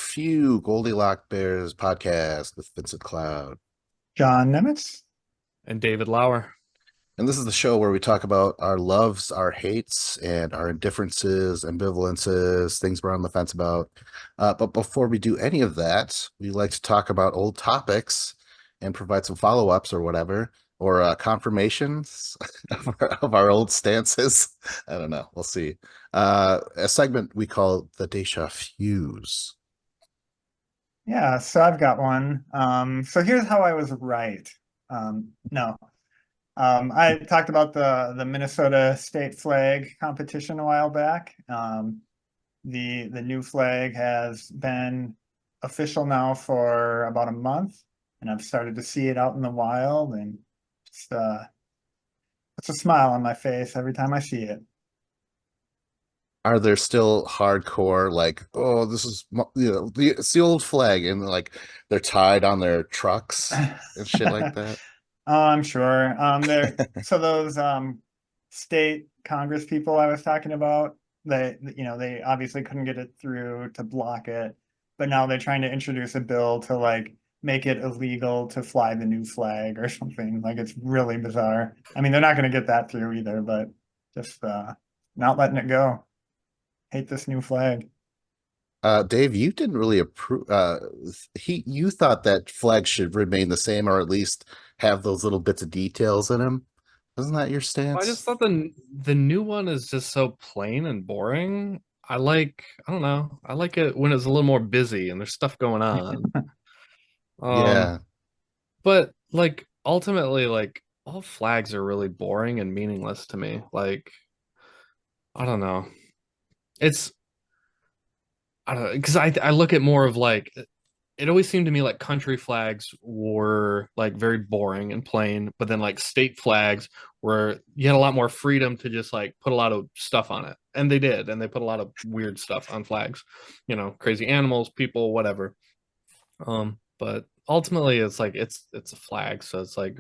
Few Goldilock Bears podcast with Vincent Cloud. John Nemitz. And David Lauer. And this is the show where we talk about our loves, our hates, and our indifferences, ambivalences, things we're on the fence about. But before we do any of that, we like to talk about old topics and provide some follow-ups or whatever, or confirmations of our old stances. I don't know. We'll see. A segment we call the Deja Fuse. Yeah, so I've got one. So here's how I was right. No. I talked about the Minnesota state flag competition a while back. The new flag has been official now for about a month, and I've started to see it out in the wild, and just it's a smile on my face every time I see it. Are there still hardcore like, oh, this is it's the old flag, and like they're tied on their trucks and shit like that? Oh, I'm sure. So those state Congress people I was talking about, they obviously couldn't get it through to block it, but now they're trying to introduce a bill to like make it illegal to fly the new flag or something. Like it's really bizarre. I mean, they're not going to get that through either, but just not letting it go. Hate this new flag. Dave, you didn't really approve. You thought that flag should remain the same, or at least have those little bits of details in them. Isn't that your I just stance? thought the new one is just so plain and boring. I don't know. I like it when it's a little more busy and there's stuff going on. Um, Yeah. but like ultimately, like all flags are really boring and meaningless to me. Like, I don't know. It's I don't know, because I look at more of like it always seemed to me like country flags were like very boring and plain, but then like state flags where you had a lot more freedom to just like put a lot of stuff on it. And they did, and they put a lot of weird stuff on flags, crazy animals, people, whatever. But ultimately it's like it's a flag, so it's like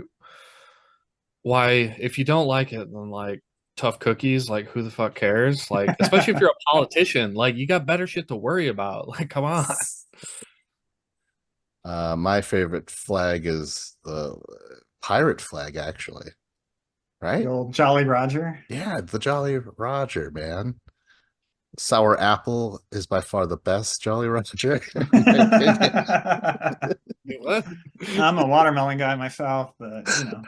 why if you don't like it, then like tough cookies, like who the fuck cares? Like, especially if you're a politician, like you got better shit to worry about. Like, come on. My favorite flag is the pirate flag, actually. The Right? old Jolly Roger. Yeah, the Jolly Roger, man. Sour apple is by far the best Jolly Roger, in my opinion. What? I'm a watermelon guy myself, but you know.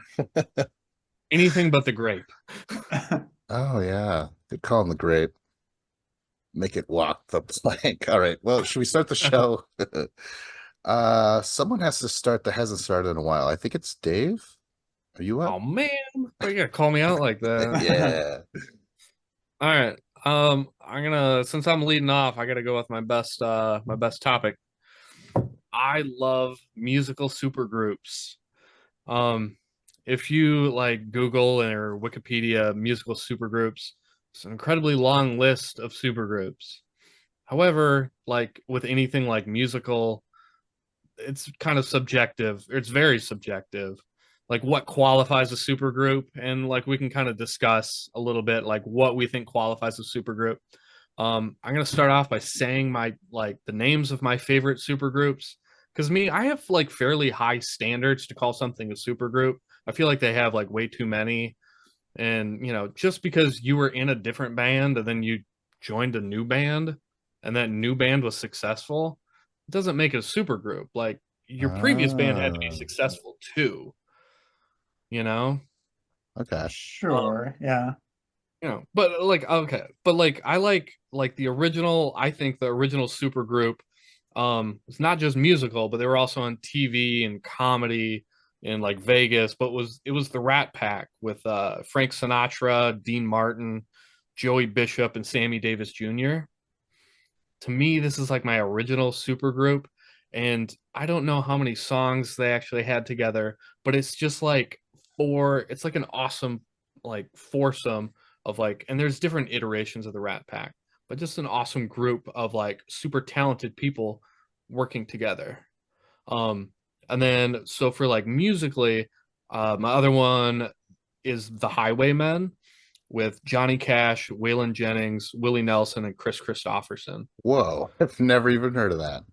Anything but the grape. Oh yeah, good call on the grape. Make it walk the plank. All right. Well, should we start the show? Someone has to start that hasn't started in a while. I think it's Dave. Are you up? Oh man, why you gotta call me out like that? Yeah. All right. I'm gonna since I'm leading off, I gotta go with my best topic. I love musical supergroups. Um, if you like Google or Wikipedia musical supergroups, it's an incredibly long list of supergroups. However, like with anything like musical, it's kind of subjective. It's very subjective. Like what qualifies a supergroup, and like we can kind of discuss a little bit like what we think qualifies a supergroup. I'm gonna start off by saying the names of my favorite supergroups because me, I have like fairly high standards to call something a supergroup. I feel like they have like way too many, and just because you were in a different band and then you joined a new band, and that new band was successful, it doesn't make it a supergroup. Like your previous band had to be Ah, successful too, you know? okay. Um, Sure, yeah. but like okay, but like I like the original, I think the original supergroup it's not just musical, but they were also on TV and comedy in like Vegas, but it was the Rat Pack with Frank Sinatra, Dean Martin, Joey Bishop, and Sammy Davis Jr. To me, this is like my original supergroup, and I don't know how many songs they actually had together, but it's just like it's like an awesome like foursome of like, and there's different iterations of the Rat Pack, but just an awesome group of like super talented people working together. Um, and then so for like musically, my other one is the Highwaymen with Johnny Cash, Waylon Jennings, Willie Nelson, and Chris Christopherson. Whoa, I've never even heard of that.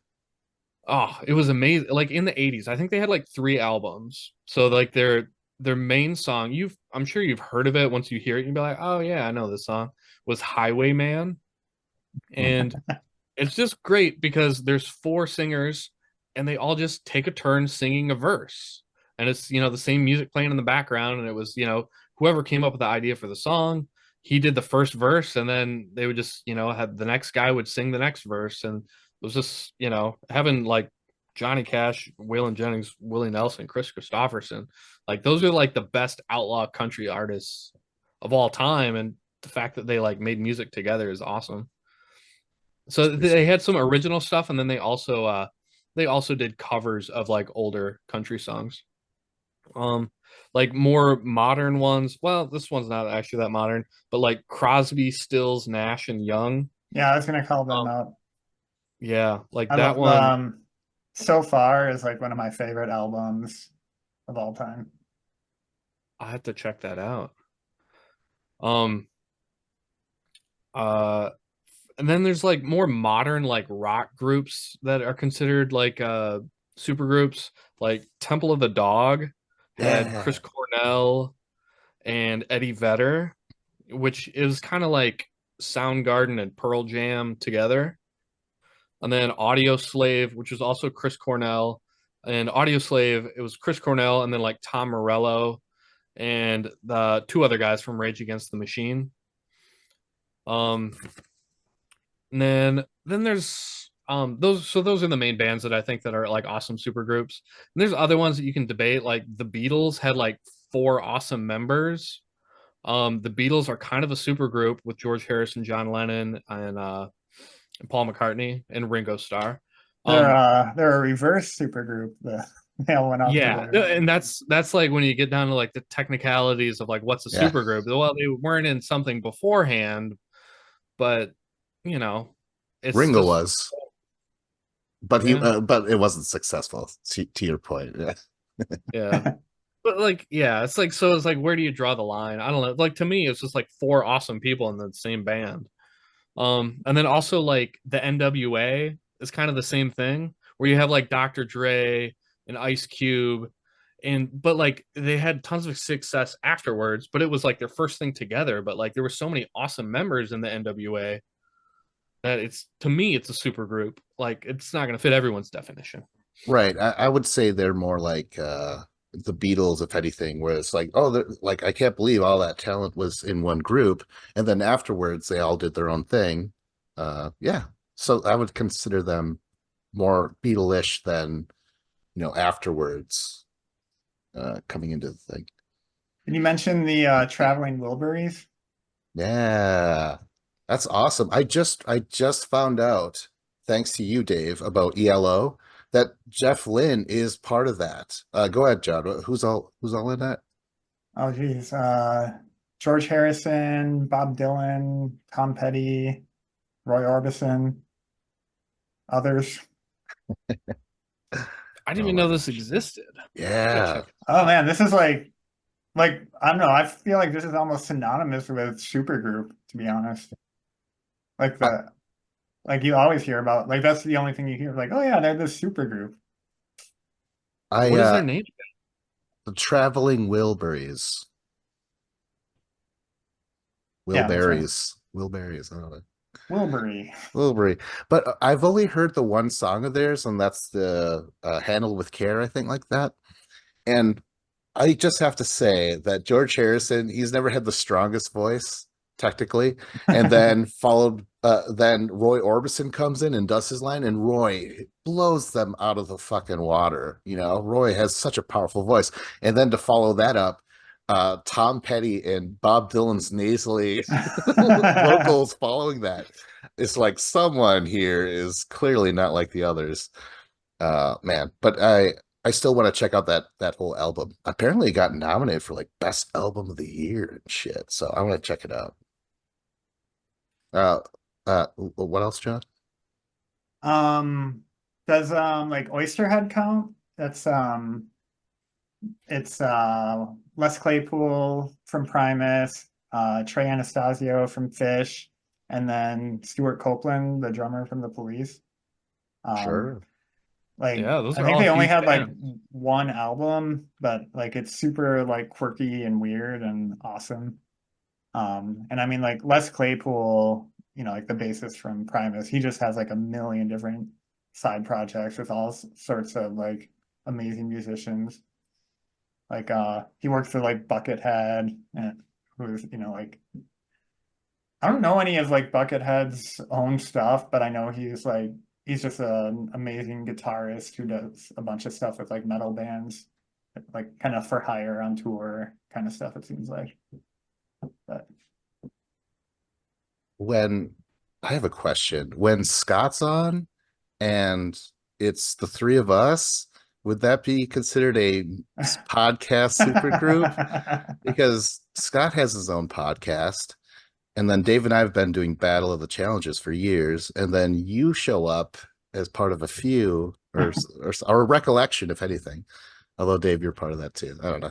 Oh, it was amazing. Like in the 80s, I think they had like 3 albums. So like their main song, I'm sure you've heard of it. Once you hear it, you'll be like, oh yeah, I know this song, was Highwayman. And it's just great because there's 4 singers and they all just take a turn singing a verse. And it's, the same music playing in the background. And it was, whoever came up with the idea for the song, he did the first verse and then they would just, have the next guy would sing the next verse. And it was just, having like Johnny Cash, Waylon Jennings, Willie Nelson, Chris Christopherson, like those are like the best outlaw country artists of all time. And the fact that they like made music together is awesome. So they had some original stuff, and then they also did covers of like older country songs. Um, like more modern ones. Well, this one's not actually that modern, but like Crosby, Stills, Nash, and Young. Yeah, I was gonna call them Um, out. yeah, like I that love one. So Far is like one of my favorite albums of all time. I have to check that out. Um, uh, and then there's like more modern like rock groups that are considered like super groups. Like Temple of the Dog had Yeah. Chris Cornell and Eddie Vedder, which is kind of like Soundgarden and Pearl Jam together. And then Audio Slave, which was also Chris Cornell. And Audio Slave, it was Chris Cornell and then like Tom Morello and the 2 other guys from Rage Against the Machine. Um, and then there's those are the main bands that I think that are like awesome super groups. And there's other ones that you can debate. Like the Beatles had like 4 awesome members. The Beatles are kind of a super group with George Harrison, John Lennon, and Paul McCartney and Ringo Starr. Um, They're a reverse supergroup. They all went off yeah, together. and that's like when you get down to like the technicalities of like what's a Yeah. super group. Well, they weren't in something beforehand, but you know, it's Ringo just was, but yeah, but it wasn't successful. To your point, yeah. yeah. But like, yeah, it's like so. It's like, where do you draw the line? I don't know. Like to me, it's just like 4 awesome people in the same band. And then also like the NWA is kind of the same thing where you have like Dr. Dre and Ice Cube and but like they had tons of success afterwards, but it was like their first thing together. But like there were so many awesome members in the NWA that it's to me it's a super group. Like it's not gonna fit everyone's definition. Right. I would say they're more like the Beatles, if anything, where it's like, oh, like I can't believe all that talent was in one group, and then afterwards they all did their own thing. Yeah. So I would consider them more Beatle-ish than, afterwards coming into the thing. Did you mention the Traveling Wilburys? Yeah. That's awesome. I just found out, thanks to you, Dave, about ELO, that Jeff Lynne is part of that. Go ahead, John. Who's all in that? Oh geez. George Harrison, Bob Dylan, Tom Petty, Roy Orbison, others. I didn't Oh even my know this gosh. existed. I gotta Yeah. check. Oh man, this is like I don't know. I feel like this is almost synonymous with supergroup, to be honest. Like I, the like you always hear about like that's the only thing you hear like, oh yeah, they're this supergroup. I What is their name? the Traveling Wilburys. Yeah, that's right. Wilburys. I don't know. Wilbury. Wilbury. But I've only heard the one song of theirs, and that's the Handle with Care, I think, like that. And I just have to say that George Harrison, he's never had the strongest voice, technically. And then Roy Orbison comes in and does his line, and Roy blows them out of the fucking water. Roy has such a powerful voice. And then to follow that up, Tom Petty and Bob Dylan's nasally vocals following that. It's like someone here is clearly not like the others. Man, but I still want to check out that whole album. Apparently it got nominated for like best album of the year and shit. So I want to check it out. Uh what else, John? Um, does like Oysterhead count? It's Les Claypool from Primus, Trey Anastasio from Fish, and then Stuart Copeland, the drummer from the Police. Um, Sure. Like Yeah, those I are think all they only huge had like bands. one album, but like it's super like quirky and weird and awesome. And I mean like Les Claypool, like the bassist from Primus, he just has like a million different side projects with all sorts of like amazing musicians. Like he worked for like Buckethead and who's, like I don't know any of like Buckethead's own stuff, but I know he's just an amazing guitarist who does a bunch of stuff with like metal bands, like kind of for hire on tour kind of stuff, it seems like. But When I have a question, when Scott's on and it's the three of us, would that be considered a podcast supergroup? Because Scott has his own podcast, and then Dave and I have been doing Battle of the Challenges for years, and then you show up as part of a few or a recollection, if anything. Although Dave, you're part of that too. I don't know.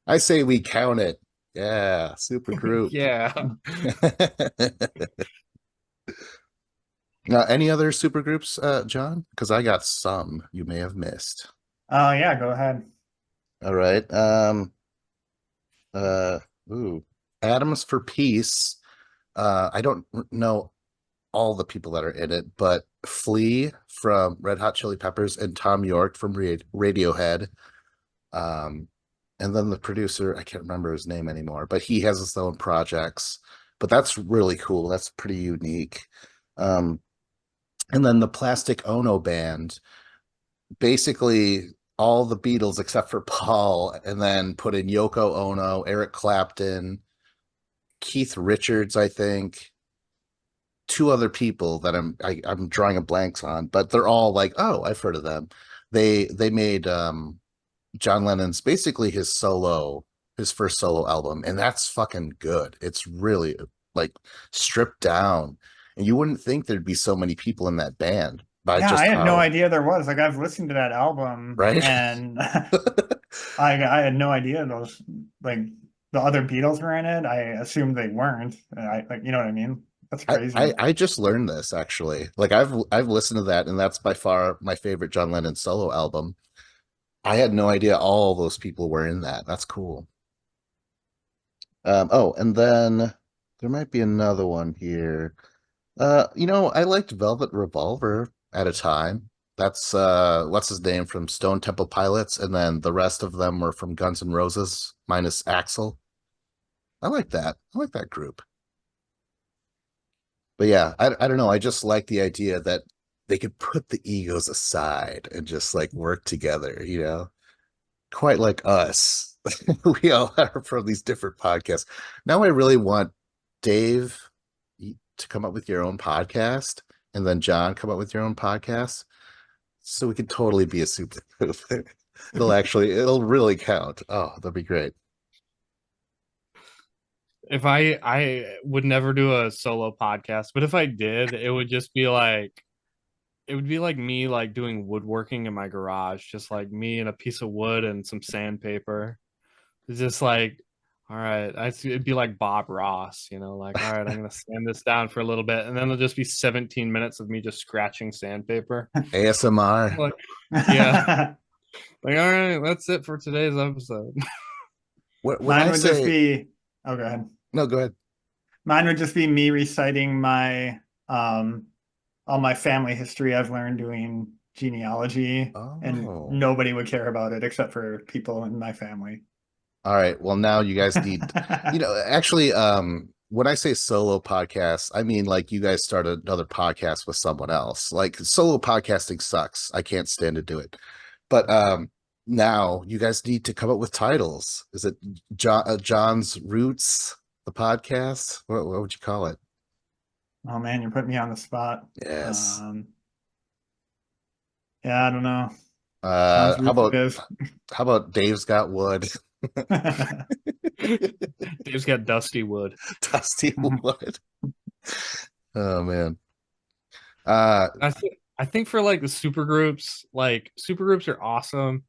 I say we count it. Yeah, super group. Yeah. Now, any other super groups, John? Because I got some you may have missed. Oh yeah, go ahead. All right. Uh, ooh, Atoms for Peace. I don't know all the people that are in it, but Flea from Red Hot Chili Peppers and Tom York from Radiohead. Um, and then the producer, I can't remember his name anymore, but he has his own projects. But that's really cool. That's pretty unique. Um, and then the Plastic Ono Band, basically all the Beatles except for Paul, and then put in Yoko Ono, Eric Clapton, Keith Richards, I think, two other people that I'm drawing a blanks on, but they're all like, oh, I've heard of them. They made John Lennon's basically his first solo album, and that's fucking good. It's really like stripped down, and you wouldn't think there'd be so many people in that band by Yeah, I just had no how, idea there was. Like I've listened to that album right? and I had no idea those like the other Beatles were in it. I assumed they weren't. I like you know what I mean? That's crazy. I just learned this actually. Like I've listened to that, and that's by far my favorite John Lennon solo album. I had no idea all those people were in that. That's cool. Oh, and then there might be another one here. I liked Velvet Revolver at a time. That's what's his name from Stone Temple Pilots, and then the rest of them were from Guns N' Roses, minus Axl. I like that. I like that group. But yeah, I don't know. I just like the idea that they could put the egos aside and just like work together, quite like us. We all are from these different podcasts. Now I really want Dave to come up with your own podcast, and then John come up with your own podcast, so we could totally be a super group. It'll really count. Oh, that'd be great. If I would never do a solo podcast, but if I did, it would be like me like doing woodworking in my garage, just like me and a piece of wood and some sandpaper. It's just like, all right, it'd be like Bob Ross, like, all right, I'm gonna sand this down for a little bit, and then it'll just be 17 minutes of me just scratching sandpaper. ASMR. Like, yeah, like, all right, that's it for today's episode. When Mine I would just say be oh go ahead. no, go ahead. Mine would just be me reciting my all my family history I've learned doing genealogy, and Oh, nobody would care about it except for people in my family. all right. Well, now you guys need, actually, when I say solo podcast, I mean like you guys start another podcast with someone else. Like solo podcasting sucks. I can't stand to do it. But now you guys need to come up with titles. Is it John's Roots, the podcast? What would you call it? Oh man, you're putting me on the spot. Yes. Um, yeah, I don't know. John's How roots it about is. Dave's Got Wood? Dave's got Dusty Wood. Dusty Wood. Oh man. Uh I think for like the supergroups are awesome,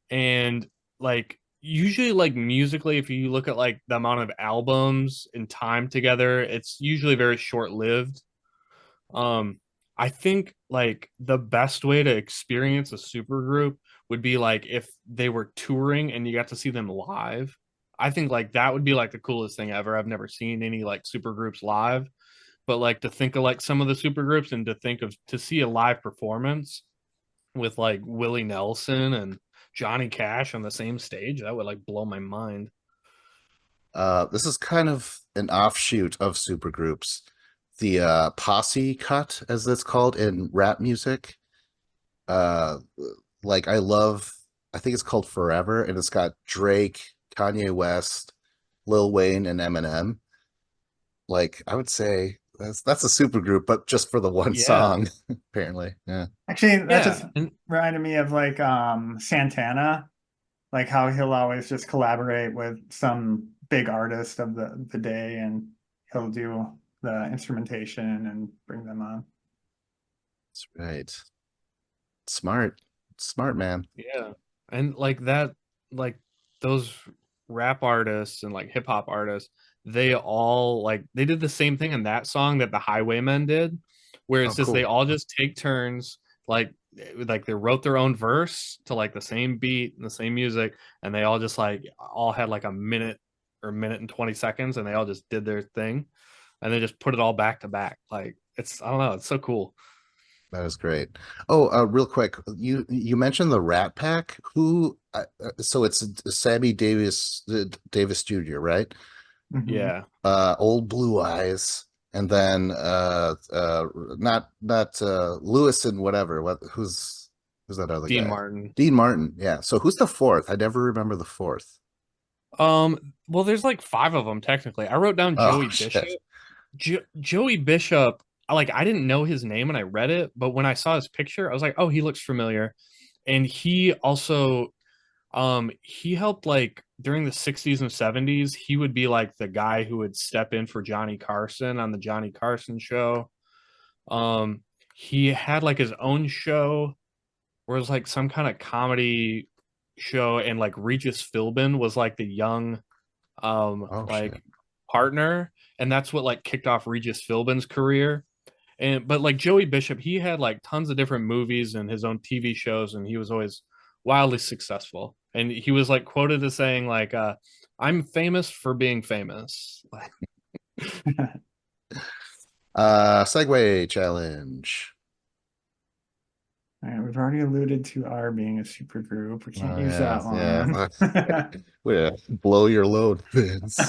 and like usually like musically, if you look at like the amount of albums and time together, it's usually very short lived. Um, I think like the best way to experience a supergroup would be like if they were touring and you got to see them live. I think like that would be like the coolest thing ever. I've never seen any like supergroups live, but like to think of like some of the supergroups and to think of to see a live performance with like Willie Nelson and Johnny Cash on the same stage, that would like blow my mind. This is kind of an offshoot of supergroups. The posse cut, as it's called in rap music. Uh, like I think it's called Forever, and it's got Drake, Kanye West, Lil Wayne, and Eminem. Like I would say that's a supergroup, but just for the one Yeah. song, apparently. Yeah. Actually, that Yeah. just And reminded me of like Santana, like how he'll always just collaborate with some big artist of the day, and he'll do the instrumentation and bring them on. That's right. Smart. Smart man. yeah. And like that, like those rap artists and like hip hop artists, they all like they did the same thing in that song that the Highwaymen did, where Oh, it's just they cool. all just take turns, like they wrote their own verse to like the same beat and the same music, and they all just like all had like a minute or minute and 20 seconds, and they all just did their thing, and they just put it all back to back. Like it's I don't know, it's so cool. That was great. Oh, real quick, you mentioned the Rat Pack. Who? So it's Sammy Davis Davis Jr., right? Mhm. Yeah, Old Blue Eyes, and then not Lewis and whatever. Who's that other Dean guy? Martin. Dean Martin. Yeah. So who's the fourth? I never remember the fourth. Well, there's like five of them technically. I wrote down Oh Joey Bishop. shit. Joey Bishop, like I didn't know his name when I read it, but when I saw his picture, I was like, oh, he looks familiar. And he also, he helped like during the 60s and 70s, he would be like the guy who would step in for Johnny Carson on the Johnny Carson show. Um, he had like his own show where it was like some kind of comedy show, and like Regis Philbin was like the young Oh shit. like partner, and that's what like kicked off Regis Philbin's career. And but like Joey Bishop, he had like tons of different movies and his own TV shows, and he was always wildly successful. And he was like quoted as saying like I'm famous for being famous. Segway challenge. All right, we've already alluded to R being a super group. We can't Oh use yeah, that yeah. one. Yeah. Blow your load, Vince.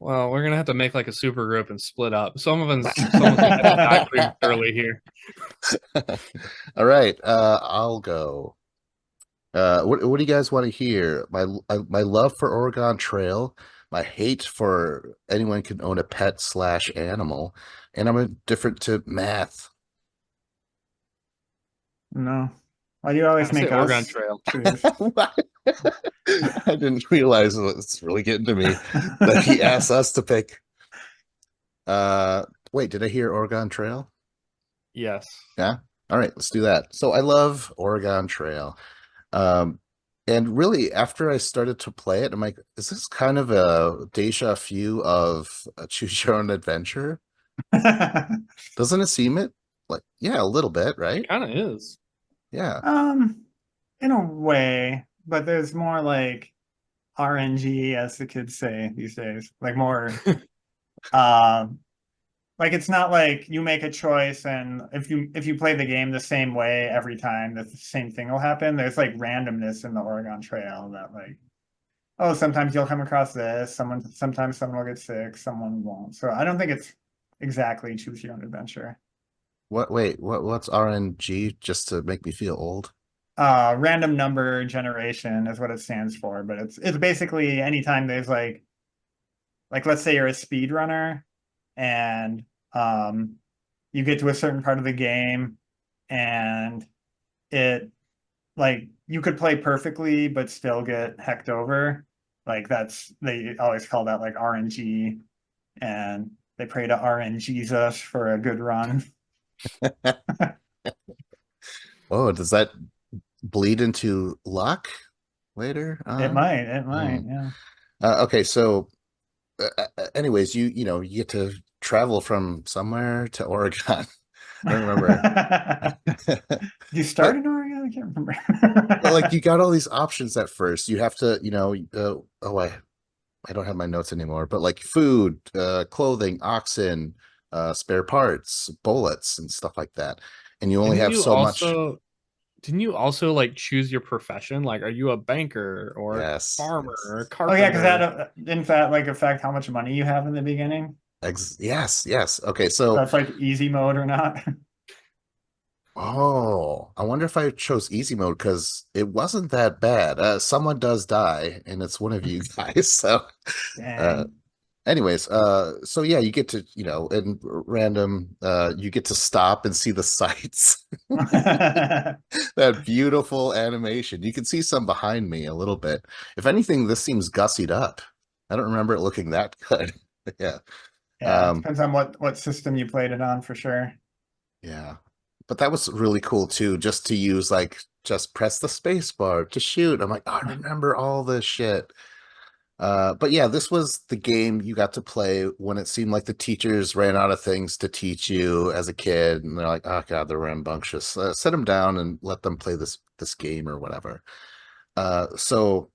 Well, we're gonna have to make like a super group and split up. Someone's gonna have to die prematurely here. All right, I'll go. What do you guys want to hear? My love for Oregon Trail, my hate for anyone can own a pet slash animal, and I'm indifferent to math. No. Why do you always I say make Oregon us Trail. choose? I didn't realize it's really getting to me that he asked us to pick. Uh, Wait, did I hear Oregon Trail? Yes. Yeah. All right, let's do that. So I love Oregon Trail. Um, and really, after I started to play it, I'm like, is this kind of a deja vu of a choose your own adventure? Doesn't it seem it? Like, yeah, a little bit, It right? kind of is. Yeah. Um, in a way, but there's more like RNG, as the kids say these days. Like more, um, like it's not like you make a choice and if you play the game the same way every time, the same thing will happen. There's like randomness in the Oregon Trail that like, oh, sometimes you'll come across this, sometimes someone will get sick, someone won't. So I don't think it's exactly choose your own adventure. Wait, what's RNG just to make me feel old? Random number generation is what it stands for, but it's basically anytime there's like let's say you're a speed runner and um you get to a certain part of the game and it like you could play perfectly but still get hecked over. Like that's they always call that like RNG, and they pray to RN Jesus for a good run. Oh, does that bleed into luck later on? It Hmm. might, yeah. Okay, so anyways, you know, you get to travel from somewhere to Oregon. I don't remember. You But started Oregon? I can't but like remember. you got all these options at first. You have to, oh, I don't have my notes anymore, but like food, clothing, oxen, spare parts, bullets, and stuff like that. And you only Didn't have you so much. also didn't you also like choose your profession? Like, are you a banker or a Yes, farmer yes, or a Oh yeah, because carpenter? that didn't that like affect how much money you have in the beginning? yes, yes. Okay, so That's like easy mode or not? oh, I wonder if I chose easy mode because it wasn't that bad. Someone does die, and it's one of you guys. So, uh, Dang. anyways, so yeah, you get to, in random, you get to stop and see the sights. That beautiful animation. You can see some behind me a little bit. If anything, this seems gussied up. I don't remember it looking that good. Yeah. Yeah, it Um, depends on what system you played it on for sure. yeah. But that was really cool too, just to use like just press the space bar to shoot. I'm like, oh, I remember all this shit. But yeah, this was the game you got to play when it seemed like the teachers ran out of things to teach you as a kid, and they're like, "Oh God, they're rambunctious. Sit them down and let them play this game or whatever." So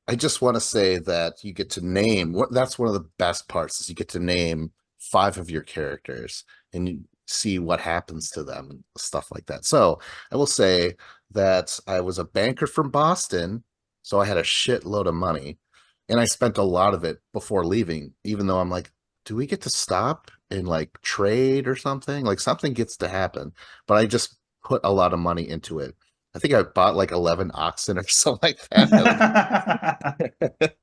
I just want to say that you get to name what that's one of the best parts is you get to name five of your characters and you see what happens to them and stuff like that. So I will say that I was a banker from Boston, so I had a shitload of money, and I spent a lot of it before leaving, even though I'm like, do we get to stop and like trade or something? Like something gets to happen, but I just put a lot of money into it. I think I bought like 11 oxen or something like that.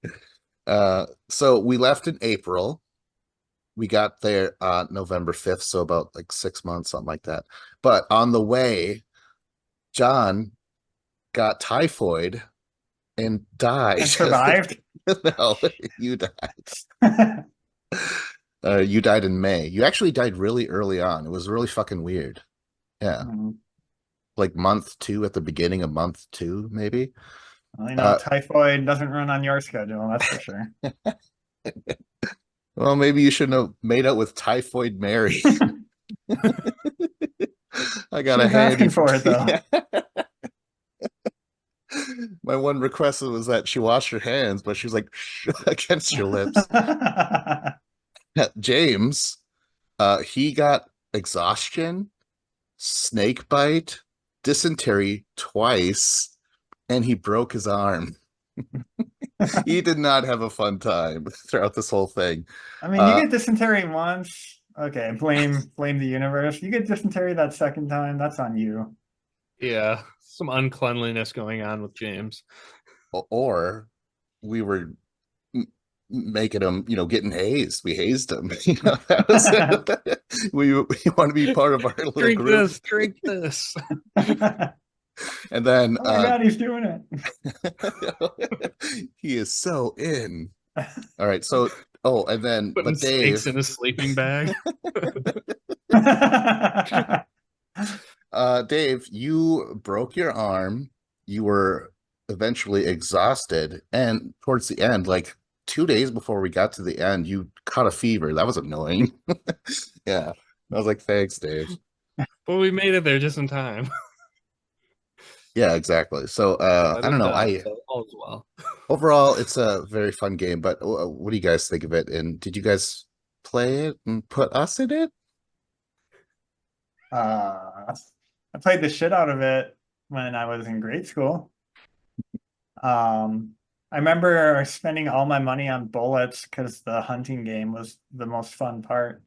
So we left in April. We got there November 5th, so about like 6 months, something like that. But on the way, John got typhoid and died. And survived. No, you died. You died in May. You actually died really early on. It was really fucking weird. Yeah. Mhm. Like month two at the beginning of month two, maybe. Well, Uh, typhoid doesn't run on your schedule, that's for sure. well, maybe you shouldn't have made out with Typhoid Mary. I got She a was handy. asking for it though. Yeah. My one request was that she wash her hands, but she was like against your lips. James, he got exhaustion, snake bite, dysentery twice, and he broke his arm. He did not have a fun time throughout this whole thing. I mean, you Uh, get dysentery once. Okay, blame the universe. You get dysentery that second time, that's on you. Yeah, some uncleanliness going on with James. or we were making him, getting hazed. We hazed him. That was we want to be part of our little Drink group. this, drink this. And then Oh my God, he's doing he is so in. All right, so and then Putting but steaks Dave, in his sleeping bag. it. Dave, you broke your arm. You were eventually exhausted, and towards the end, like 2 days before we got to the end, you caught a fever. That was annoying. Yeah. I was like, thanks, Dave. But we made it there just in time. Yeah, exactly. So I I don't didn't know. die, I so all is well. overall it's a very fun game, but what do you guys think of it? And did you guys play it and put us in it? I played the shit out of it when I was in grade school. I remember spending all my money on bullets because the hunting game was the most fun part.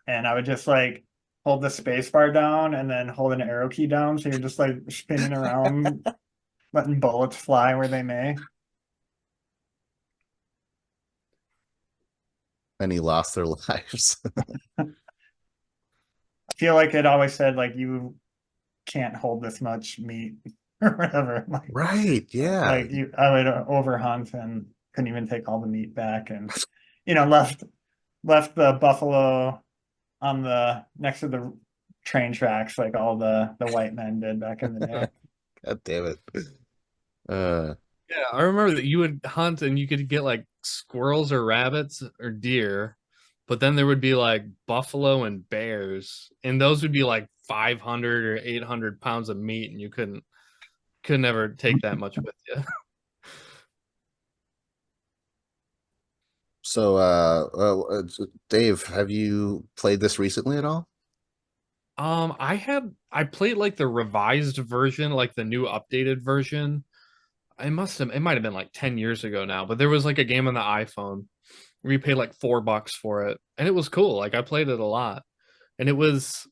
And I would just like hold the space bar down and then hold an arrow key down. So you're just like spinning around, letting bullets fly where they may. And he lost their lives. I feel like it always said like you can't hold this much meat or whatever. Right. Yeah. I would overhunt and couldn't even take all the meat back, and left the buffalo on the next to the train tracks like all the white men did back in the day. God damn it. Uh, Yeah, I remember that you would hunt and you could get like squirrels or rabbits or deer, but then there would be like buffalo and bears, and those would be like 500 or 800 pounds of meat, and you could never take that much with you. So, Dave, have you played this recently at all? I played like the revised version, like the new updated version. It might have been like 10 years ago now, but there was like a game on the iPhone where you paid like $4 for it, and it was cool. Like I played it a lot. And it was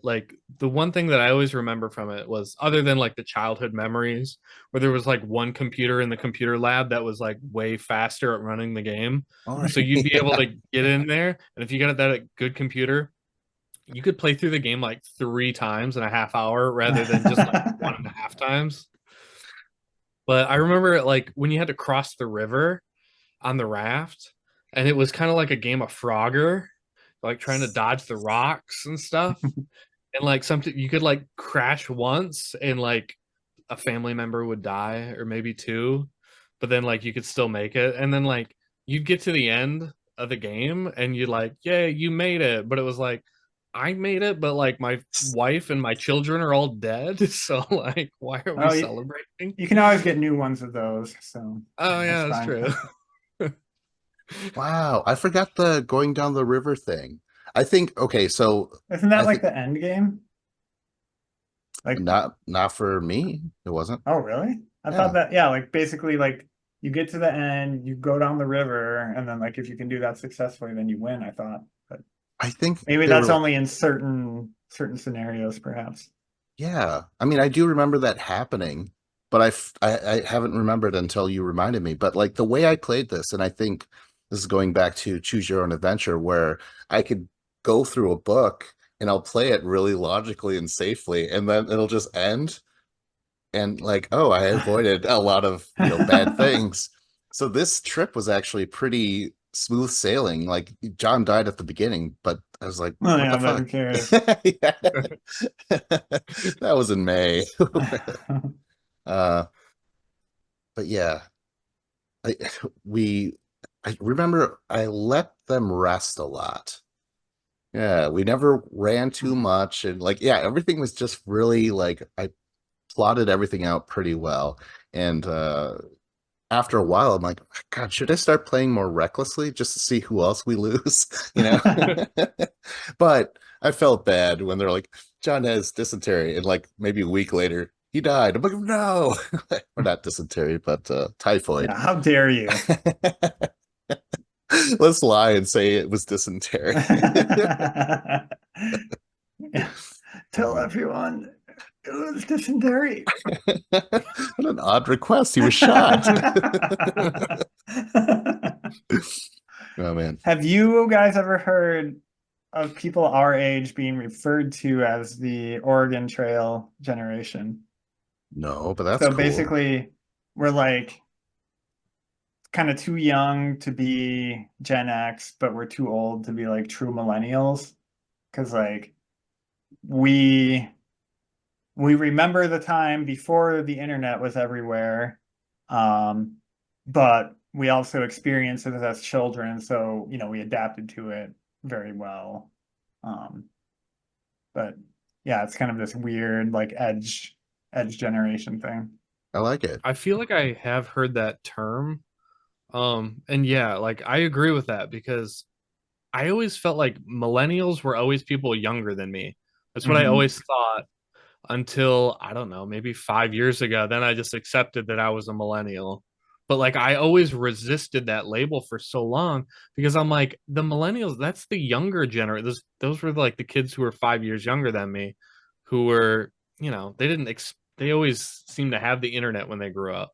like the one thing that I always remember from it was, other than like the childhood memories, where there was like one computer in the computer lab that was like way faster at running the game. All So right. you'd be able Yeah. to get in there, and if you got that good computer, you could play through the game like 3 times in a half hour rather than just like one and a half times. But I remember like when you had to cross the river on the raft, and it was kind of like a game of Frogger, like trying to dodge the rocks and stuff. And like something you could like crash once and like a family member would die or maybe two, but then like you could still make it. And then like you'd get to the end of the game and you'd like, yeah, you made it. But it was like, I made it, but like my wife and my children are all dead. So like, why are we Oh, celebrating? you can always get new ones of those, so Oh that's yeah, that's fine. true. Wow, I forgot the going down the river thing. I think okay, so Isn't I that like think the end game? Like, not for me. It wasn't. oh, really? I thought Yeah. that, yeah, like basically like you get to the end, you go down the river, and then like if you can do that successfully, then you win, I thought. But I think maybe there that's were only in certain scenarios, perhaps. yeah. I mean, I do remember that happening, but I haven't remembered until you reminded me. But like the way I played this, and I think this is going back to Choose Your Own Adventure, where I could go through a book and I'll play it really logically and safely, and then it'll just end. And like, oh, I avoided a lot of, bad things. So this trip was actually pretty smooth sailing. Like John died at the beginning, but I was like, Oh what the yeah, but who fuck? cares? Yeah. That was in May. Uh, but yeah, I, we, I remember I let them rest a lot. Yeah, we never ran too much. And like, yeah, everything was just really like, I plotted everything out pretty well. And after a while, I'm like, God, should I start playing more recklessly just to see who else we lose? But I felt bad when they're like, John has dysentery, and like maybe a week later, he died. I'm like, no, or not dysentery, but typhoid. Yeah, how dare you? Let's lie and say it was dysentery. Yeah. Tell Uh, everyone it was dysentery. what an odd request. He was shot. Oh man. Have you guys ever heard of people our age being referred to as the Oregon Trail generation? No, but that's So cool. basically, we're like kind of too young to be Gen X, but we're too old to be like true millennials. Because like we we remember the time before the internet was everywhere, um, but we also experienced it as children, so we adapted to it very well. Um, but yeah, it's kind of this weird like edge generation thing. I like it. I feel like I have heard that term. And yeah, like I agree with that because I always felt like millennials were always people younger than me. That's what I Hmm. always thought until, I don't know, maybe 5 years ago. Then I just accepted that I was a millennial. But like I always resisted that label for so long because I'm like, the millennials, that's the younger generation. Those were like the kids who were 5 years younger than me, who were, they always seemed to have the internet when they grew up.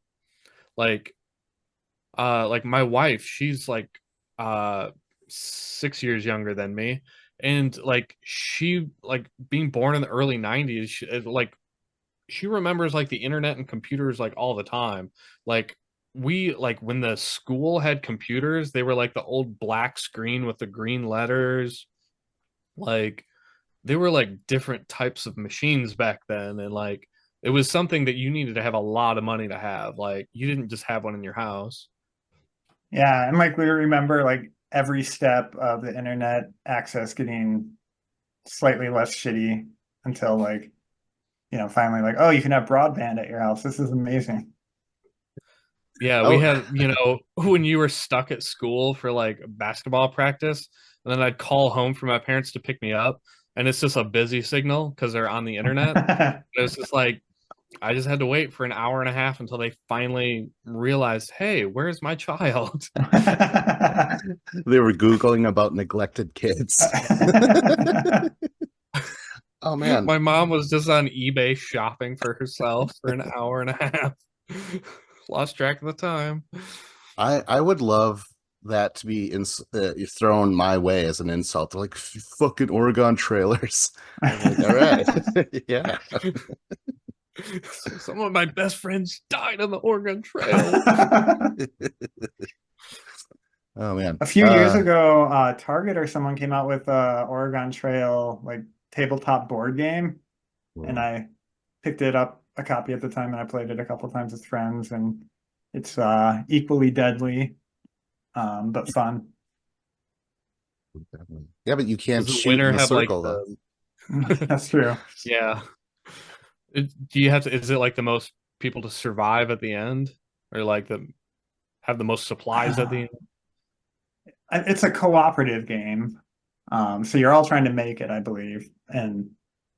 Like like my wife, she's like 6 years younger than me, and like she, like being born in the early 90s, like she remembers like the internet and computers like all the time. Like we, like when the school had computers, they were like the old black screen with the green letters. Like they were like different types of machines back then, and like it was something that you needed to have a lot of money to have. Like you didn't just have one in your house. Yeah, and like we remember like every step of the internet access getting slightly less shitty until like, finally like, oh, you can have broadband at your house. This is amazing. Yeah, we Oh, had, when you were stuck at school for like basketball practice, and then I'd call home for my parents to pick me up, and it's just a busy signal because they're on the internet. It was just like I just had to wait for an hour and a half until they finally realized, hey, where's my child? they were Googling about neglected kids. Oh man, My mom was just on eBay shopping for herself for an hour and a half. Lost track of the time. I would love that to be thrown my way as an insult. They're like fucking Oregon trailers. I'm like, all right, yeah. Some of my best friends died on the Oregon Trail. Oh man. A few years ago, Target or someone came out with a Oregon Trail like tabletop board game, and I picked it up a copy at the time, and I played it a couple times with friends, and it's equally deadly, but fun. Yeah, but you can't Does the shoot in winner the have like circle though. That's true. yeah. Do you have to, is it like the most people to survive at the end? Or like have the most supplies at the end? It's a cooperative game. So you're all trying to make it, I believe. And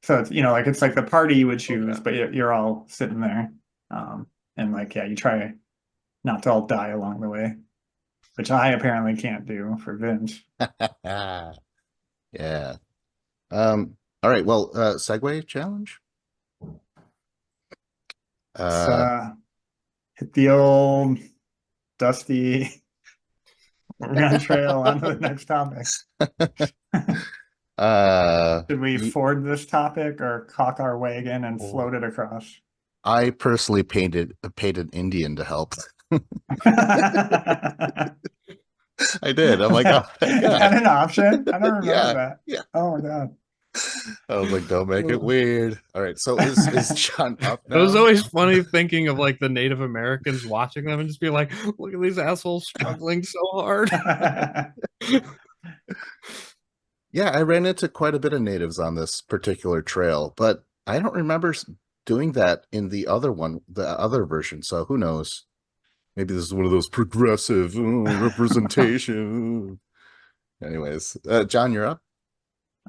so it's, like it's like the party you would choose, Okay. but you're all sitting there. And like, yeah, you try not to all die along the way, which I apparently can't do for Vince. Yeah. All right. Well, segue challenge. Let's hit the old dusty Oregon Trail onto the next topic. Should we ford this topic or cock our wagon and float it across? I personally paid an Indian to help. I did. I'm like, oh, Is that an option? I don't remember yeah, that. yeah. Oh my God. I was like, don't make it weird. All right. So is John up It was now? always funny thinking of like the Native Americans watching them and just be like, look at these assholes struggling so hard. Yeah, I ran into quite a bit of natives on this particular trail, but I don't remember doing that in the other version. So who knows? Maybe this is one of those progressive representation. Anyways, John, you're up.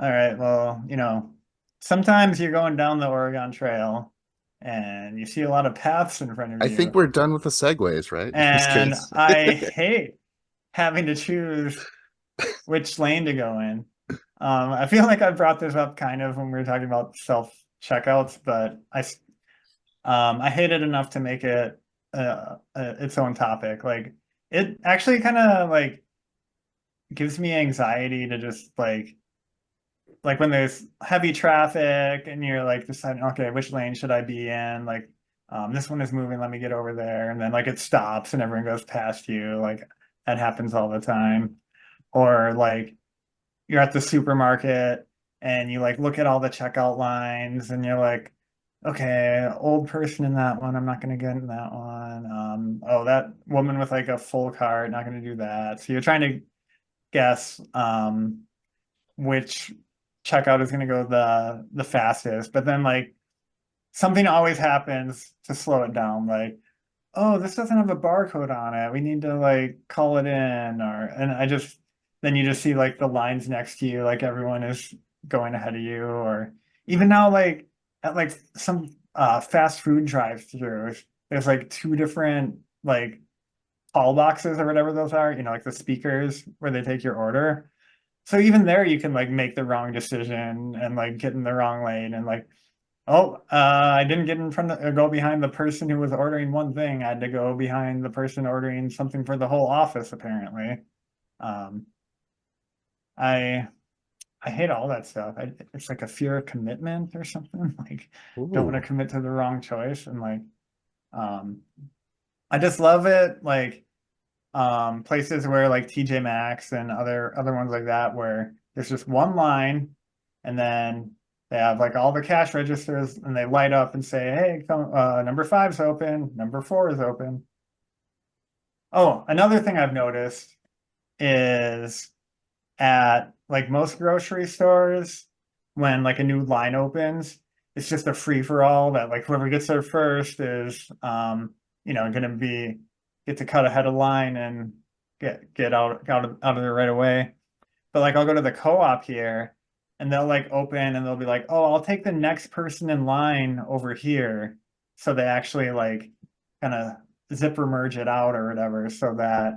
All right. Well, sometimes you're going down the Oregon Trail and you see a lot of paths in front of I you. think we're done with the segues, right? In this And case. I hate having to choose which lane to go in. I feel like I brought this up kind of when we were talking about self checkouts, but I hate it enough to make it its own topic. Like it actually kind of like gives me anxiety to just like when there's heavy traffic and you're like deciding, okay, which lane should I be in? Like, this one is moving, let me get over there. And then like it stops and everyone goes past you. Like that happens all the time. Or like you're at the supermarket and you like look at all the checkout lines and you're like, okay, old person in that one, I'm not going to get in that one. Oh, that woman with like a full cart, not going to do that. So you're trying to guess which checkout is going to go the fastest, but then like something always happens to slow it down. Like, oh, this doesn't have a barcode on it. We need to like call it in, and then you just see like the lines next to you, like everyone is going ahead of you, or even now like at like some fast food drive-throughs, there's like two different like call boxes or whatever those are, like the speakers where they take your order. So even there you can like make the wrong decision and like get in the wrong lane and like, oh, I didn't get in front of go behind the person who was ordering one thing. I had to go behind the person ordering something for the whole office, apparently. Um, I I hate all that stuff. It's like a fear of commitment or something. Like don't want to Ooh. commit to the wrong choice. And like um I just love it. Like places where like TJ Maxx and other ones like that where there's just one line and then they have like all the cash registers and they light up and say, hey, come, number 5's open, number 4 is open. Oh, another thing I've noticed is at like most grocery stores, when like a new line opens, it's just a free for all that like whoever gets there first is gonna be get to cut ahead of line and get out of there right away. But like I'll go to the co-op here and they'll like open and they'll be like, oh, I'll take the next person in line over here. So they actually like kind of zipper merge it out or whatever so that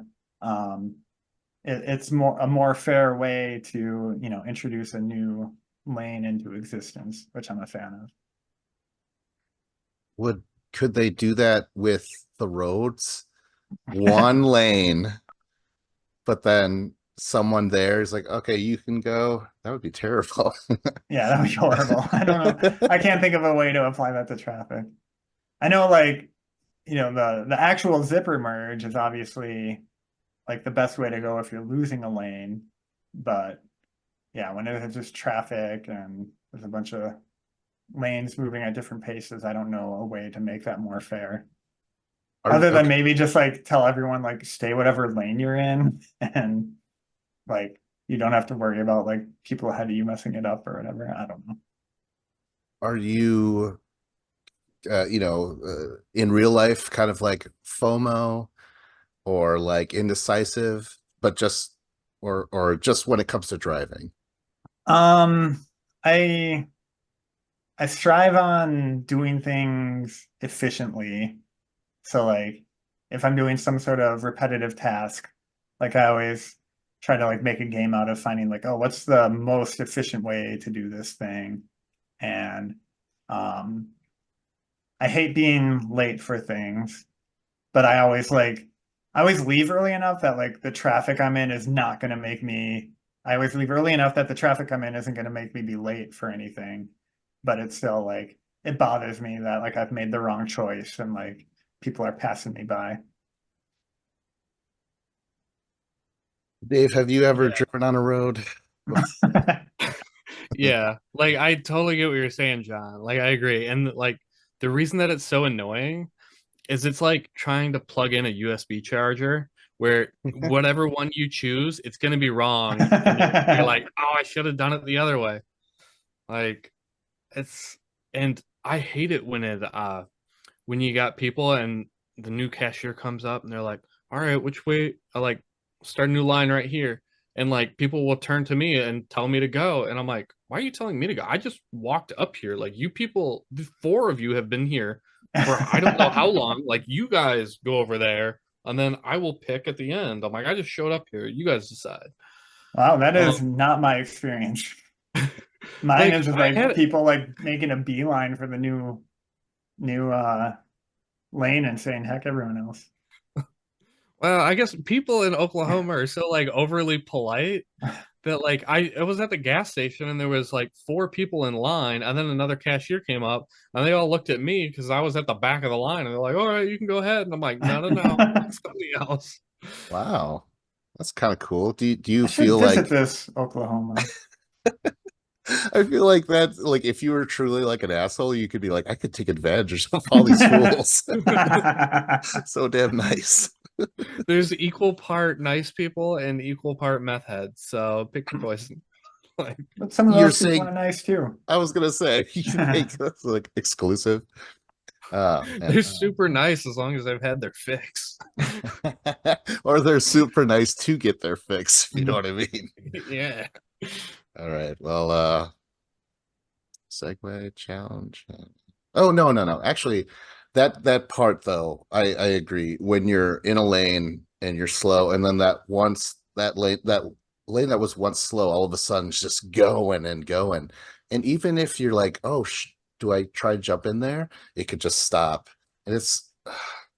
it's a more fair way to, introduce a new lane into existence, which I'm a fan of. Would could they do that with the roads? One lane, but then someone there is like, okay, you can go. That would be terrible. Yeah, that would be horrible. I don't know. I can't think of a way to apply that to traffic. I know like, the actual zipper merge is obviously like the best way to go if you're losing a lane. But yeah, when it's just traffic and there's a bunch of lanes moving at different paces, I don't know a way to make that more fair. Other than Okay. maybe just like tell everyone like stay whatever lane you're in and like you don't have to worry about like people ahead of you messing it up or whatever. I don't know. Are you, in real life, kind of like FOMO or like indecisive, but just or just when it comes to driving? Um, I I strive on doing things efficiently. So like if I'm doing some sort of repetitive task, like I always try to like make a game out of finding like, oh, what's the most efficient way to do this thing? And um I hate being late for things, but I always leave early enough that like the traffic I'm in is not going to make me I always leave early enough that the traffic I'm in isn't going to make me be late for anything. But it's still like it bothers me that like I've made the wrong choice and like people are passing me by. Dave, have you ever Yeah. driven on a road? Yeah, like I totally get what you're saying, John. Like I agree. And like the reason that it's so annoying is it's like trying to plug in a USB charger where whatever one you choose, it's going to be wrong and you're like, "Oh, I should have done it the other way." Like it's and I hate it when you got people and the new cashier comes up and they're like, "All right, which way?" I like start a new line right here, and like people will turn to me and tell me to go, and I'm like, "Why are you telling me to go? I just walked up here. Like you people, the four of you have been here for I don't know how long. Like you guys go over there, and then I will pick at the end." I'm like, "I just showed up here. You guys decide." Wow, that Um, is not my experience. Mine like is just I like had people like making a beeline for the new lane and saying heck everyone else. Well, I guess people in Oklahoma are so like overly polite that like I was at the gas station and there was like four people in line and then another cashier came up and they all looked at me because I was at the back of the line and they're like, "All right, you can go ahead." And I'm like, "No, no, no, somebody else." Wow, that's kind of cool. Do you I should feel visit like this Oklahoma. I feel like that like if you were truly like an asshole, you could be like, I could take advantage of all these fools. So damn nice. There's equal part nice people and equal part meth heads, so pick your poison. Like But some of You're those people are saying nice too. I was gonna say you make this like exclusive. And they're super nice as long as they've had their fix. or they're super nice to get their fix, if you know what I mean. Yeah. All right. Well, segue challenge. Oh no. Actually, that part though, I agree. When you're in a lane and you're slow, and then that lane that was once slow, all of a sudden is just going and going. And even if you're like, oh, do I try to jump in there? It could just stop. And it's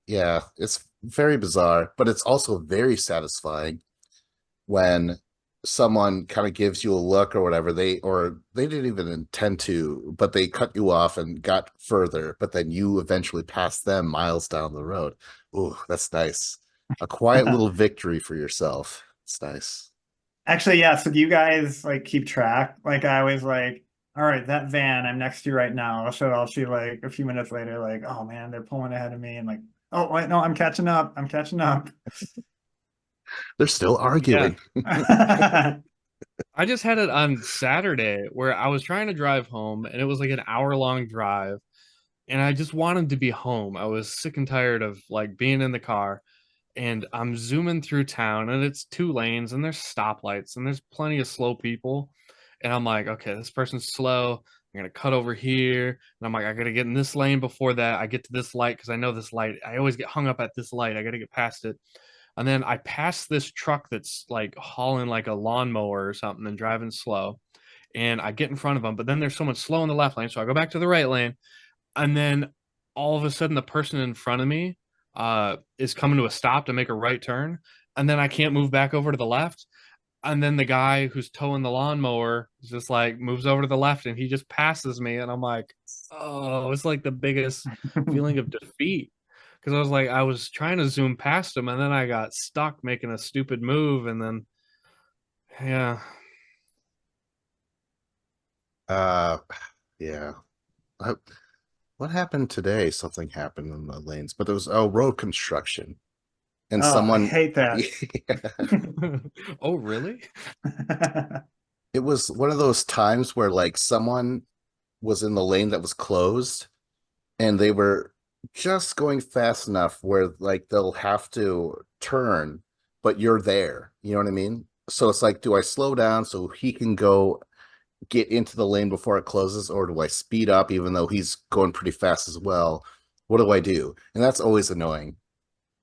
yeah, it's very bizarre, but it's also very satisfying when someone kind of gives you a look or whatever they didn't even intend to, but they cut you off and got further, but then you eventually passed them miles down the road. Ooh, that's nice. A quiet little victory for yourself. It's nice. Actually, yeah. So do you guys like keep track? Like I always like, all right, that van, I'm next to you right now. So I'll see like a few minutes later, like, oh man, they're pulling ahead of me, and like, oh wait, no, I'm catching up. I'm catching up. They're still Yeah. arguing. I just had it on Saturday where I was trying to drive home and it was like an hour-long drive and I just wanted to be home. I was sick and tired of like being in the car and I'm zooming through town and it's two lanes and there's stoplights and there's plenty of slow people. And I'm like, okay, this person's slow. I'm gonna cut over here. And I'm like, I gotta get in this lane before that. I get to this light because I know this light. I always get hung up at this light. I gotta get past it. And then I pass this truck that's like hauling like a lawnmower or something and driving slow. And I get in front of them, but then there's someone slow in the left lane. So I go back to the right lane. And then all of a sudden, the person in front of me is coming to a stop to make a right turn. And then I can't move back over to the left. And then the guy who's towing the lawnmower is just like moves over to the left and he just passes me. And I'm like, oh, it's like the biggest feeling of defeat. Because I was like, I was trying to zoom past him and then I got stuck making a stupid move. And then, yeah. Uh, yeah. Uh, what happened today? Something happened in the lanes, but there was road construction, and Oh, I someone. hate that. Oh, really? It was one of those times where like someone was in the lane that was closed, and they were just going fast enough where like they'll have to turn, but you're there. You know what I mean? So it's like, do I slow down so he can go get into the lane before it closes, or do I speed up even though he's going pretty fast as well? What do I do? And that's always annoying.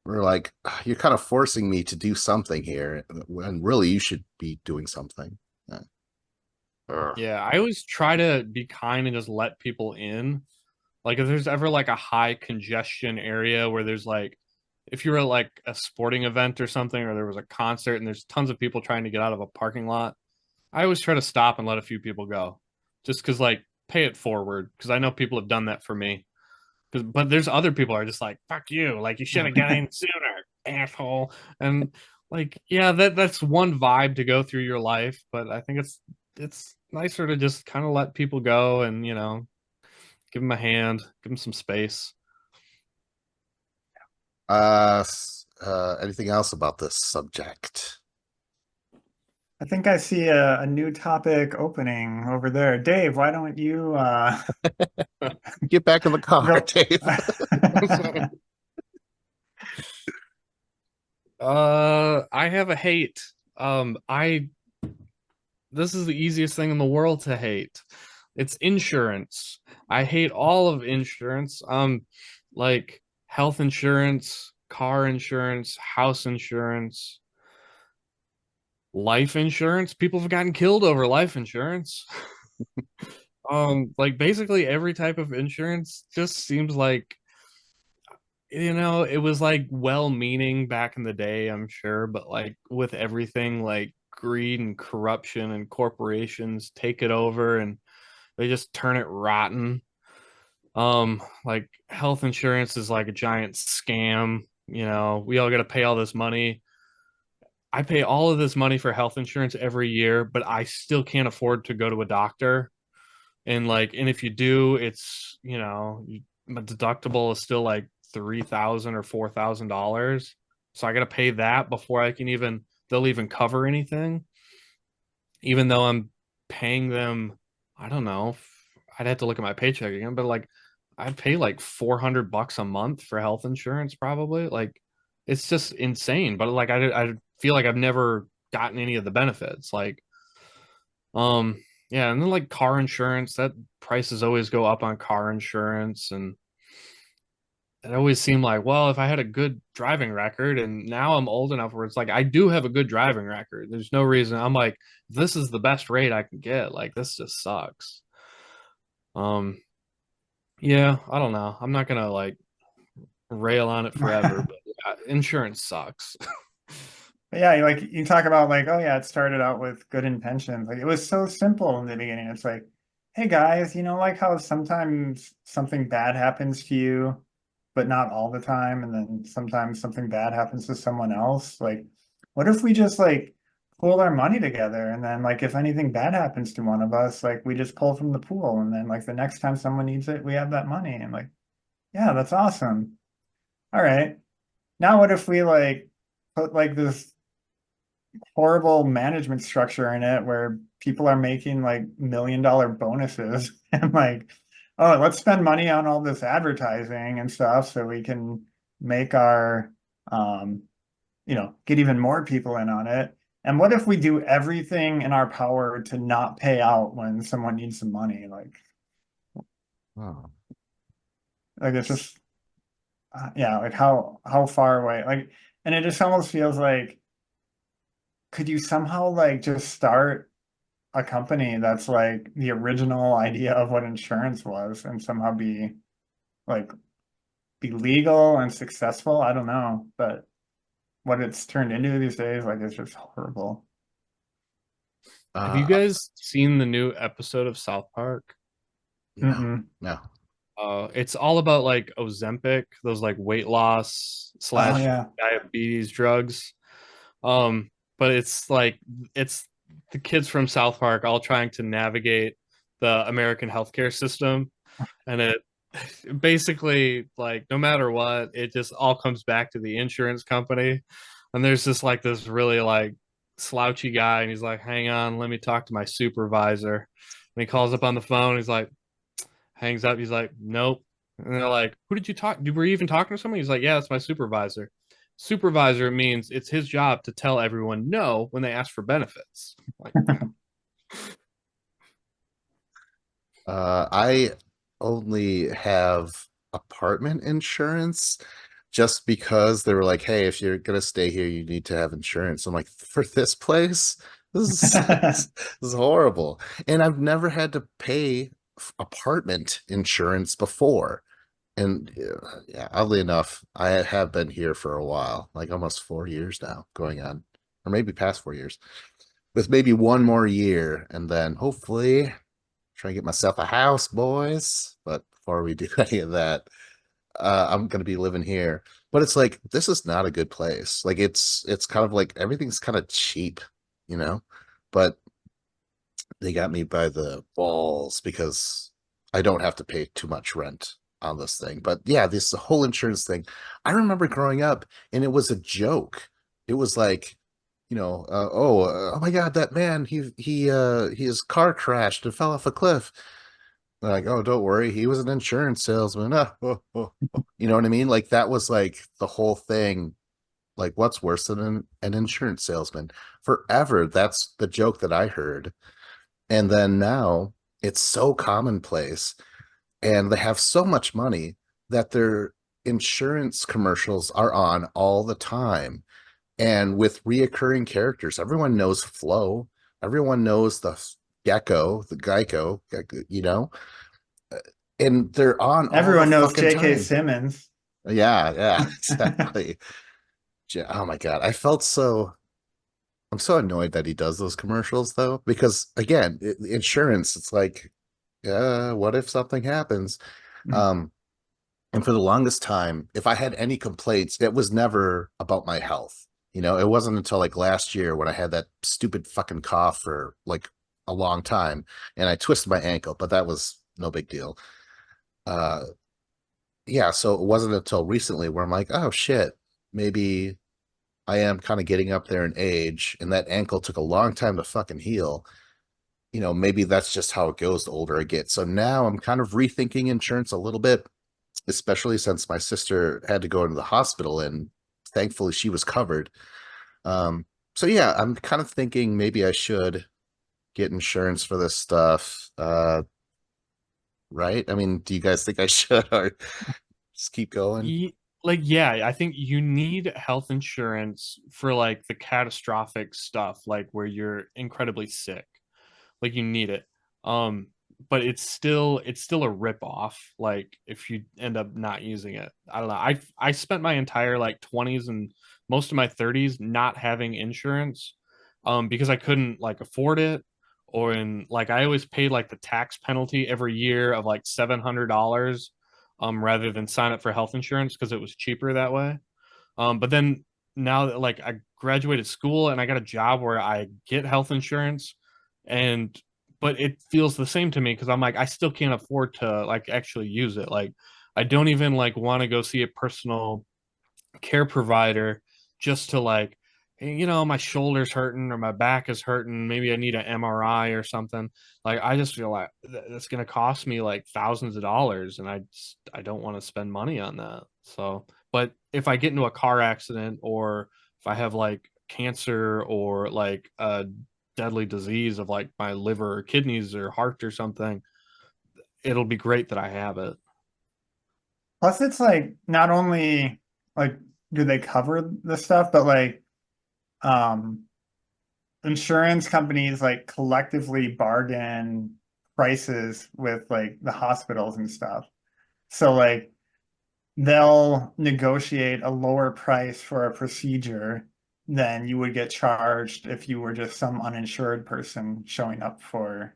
We're like, you're kind of forcing me to do something here, when really you should be doing something. Ugh. Yeah, I always try to be kind and just let people in. Like if there's ever like a high congestion area where there's like if you're at like a sporting event or something or there was a concert and there's tons of people trying to get out of a parking lot, I always try to stop and let a few people go. Just cuz like pay it forward because I know people have done that for me. 'Cause, but there's other people who are just like fuck you, like you should have got in sooner, asshole. And like yeah, that's one vibe to go through your life, but I think it's nicer to just kind of let people go and, give them a hand, give them some space. Anything else about this subject? I think I see a new topic opening over there. Dave, why don't you Get back in the car, go? Dave. I have a hate. I This is the easiest thing in the world to hate. It's insurance. I hate all of insurance. Like health insurance, car insurance, house insurance, life insurance. People have gotten killed over life insurance. Like basically every type of insurance just seems like it was like well-meaning back in the day, I'm sure, but like with everything like greed and corruption and corporations take it over and they just turn it rotten. Like health insurance is like a giant scam. We all got to pay all this money. I pay all of this money for health insurance every year, but I still can't afford to go to a doctor. And if you do, it's my deductible is still like 3,000 or $4,000. So I got to pay that before they'll even cover anything, even though I'm paying them. I don't know. I'd have to look at my paycheck again, but like I'd pay like $400 a month for health insurance probably. Like it's just insane. But like I feel like I've never gotten any of the benefits. Like yeah, and then like car insurance, that prices always go up on car insurance, and it always seemed like, well, if I had a good driving record, and now I'm old enough where it's like I do have a good driving record. There's no reason I'm like, this is the best rate I can get. Like this just sucks. Um, yeah, I don't know. I'm not gonna like rail on it forever, but insurance sucks. Yeah, you talk about like, oh yeah, it started out with good intentions. Like it was so simple in the beginning. It's like, hey guys, like how sometimes something bad happens to you, but not all the time, and then sometimes something bad happens to someone else. Like, what if we just like pool our money together and then like if anything bad happens to one of us, like we just pull from the pool and then like the next time someone needs it, we have that money and like, yeah, that's awesome. All right. Now what if we like put like this horrible management structure in it where people are making like $1 million bonuses and like, oh, let's spend money on all this advertising and stuff so we can make our, um, get even more people in on it. And what if we do everything in our power to not pay out when someone needs some money? Oh. Like it's just, yeah, like how far away, like, and it just almost feels like, could you somehow like just start a company that's like the original idea of what insurance was and somehow like be legal and successful? I don't know, but what it's turned into these days, like it's just horrible. Have you Uh, guys seen the new episode of South Park? no, Mm-mm. no. It's all about like Ozempic, those like weight loss Oh slash yeah. diabetes drugs. Um, but it's like it's the kids from South Park all trying to navigate the American healthcare system, and it basically like no matter what, it just all comes back to the insurance company. And there's just like this really like slouchy guy, and he's like, "Hang on, let me talk to my supervisor." And he calls up on the phone. He's like, hangs up. He's like, "Nope." And they're like, "Who did you talk? Were you even talking to someone?" He's like, "Yeah, that's my supervisor." Supervisor means it's his job to tell everyone no when they ask for benefits. Like, I only have apartment insurance just because they were like, hey, if you're gonna stay here, you need to have insurance. I'm like, for this place, this is horrible. And I've never had to pay apartment insurance before. And yeah, oddly enough, I have been here for a while, like almost 4 years now, going on, or maybe past 4 years, with maybe one more year, and then hopefully try and get myself a house, boys. But before we do any of that, I'm gonna be living here. But it's like this is not a good place. Like it's kind of like everything's kind of cheap, you know. But they got me by the balls because I don't have to pay too much rent on this thing. But yeah, this whole insurance thing. I remember growing up and it was a joke. It was like, oh my God, that man, his car crashed and fell off a cliff. They're like, oh, don't worry, he was an insurance salesman. Ah, oh, oh, oh. You know what I mean? Like that was like the whole thing. Like, what's worse than an insurance salesman? Forever, that's the joke that I heard. And then now it's so commonplace and they have so much money that their insurance commercials are on all the time. And with reoccurring characters, everyone knows Flo, everyone knows the Gecko, the Geico, you know, and they're on all the Everyone knows fucking J.K. time. Simmons. Yeah, exactly. Oh my God. I'm so annoyed that he does those commercials though, because again, insurance, it's like, what if something happens? Um, and for the longest time, if I had any complaints, it was never about my health. It wasn't until like last year when I had that stupid fucking cough for like a long time and I twisted my ankle, but that was no big deal. Uh, yeah, so it wasn't until recently where I'm like, oh shit, maybe I am kind of getting up there in age and that ankle took a long time to fucking heal. Maybe that's just how it goes the older I get. So now I'm kind of rethinking insurance a little bit, especially since my sister had to go into the hospital and thankfully she was covered. So yeah, I'm kind of thinking maybe I should get insurance for this stuff. Right? I mean, do you guys think I should or just keep going? like, yeah, I think you need health insurance for like the catastrophic stuff, like where you're incredibly sick. Like you need it. Um, but it's still a rip off. Like if you end up not using it, I don't know. I spent my entire like 20s and most of my 30s not having insurance, because I couldn't like afford it, or in like I always paid like the tax penalty every year of like $700, rather than sign up for health insurance because it was cheaper that way. But then now that like I graduated school and I got a job where I get health insurance, and but it feels the same to me because I'm like I still can't afford to like actually use it. Like I don't even like want to go see a personal care provider just to like you know, my shoulder's hurting or my back is hurting, maybe I need an MRI or something. Like I just feel like that's going to cost me like thousands of dollars, and I don't want to spend money on that. So, but if I get into a car accident, or if I have like cancer or like a deadly disease of like my liver or kidneys or heart or something, it'll be great that I have it. Plus, it's like not only like do they cover the stuff, but like um insurance companies like collectively bargain prices with like the hospitals and stuff. So like they'll negotiate a lower price for a procedure than you would get charged if you were just some uninsured person showing up for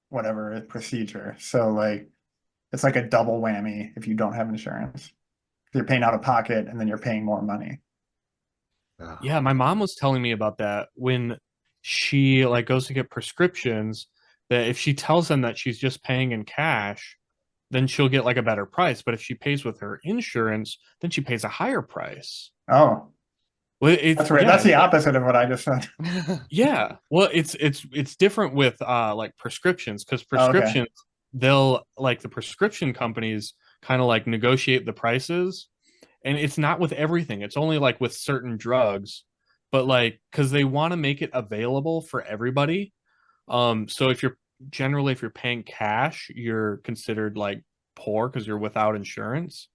whatever procedure. So like it's like a double whammy if you don't have insurance. You're paying out of pocket and then you're paying more money. Oh, Yeah, my mom was telling me about that when she like goes to get prescriptions, that if she tells them that she's just paying in cash, then she'll get like a better price. But if she pays with her insurance, then she pays a higher price. Oh, Well, it's that's weird. yeah, That's the it's like opposite of what I just said. yeah. Well, it's different with like prescriptions, because Oh, okay. prescriptions, they'll like the prescription companies kind of like negotiate the prices, and it's not with everything. It's only like with certain drugs, but like because they want to make it available for everybody. So if you're paying cash, you're considered like poor because you're without insurance.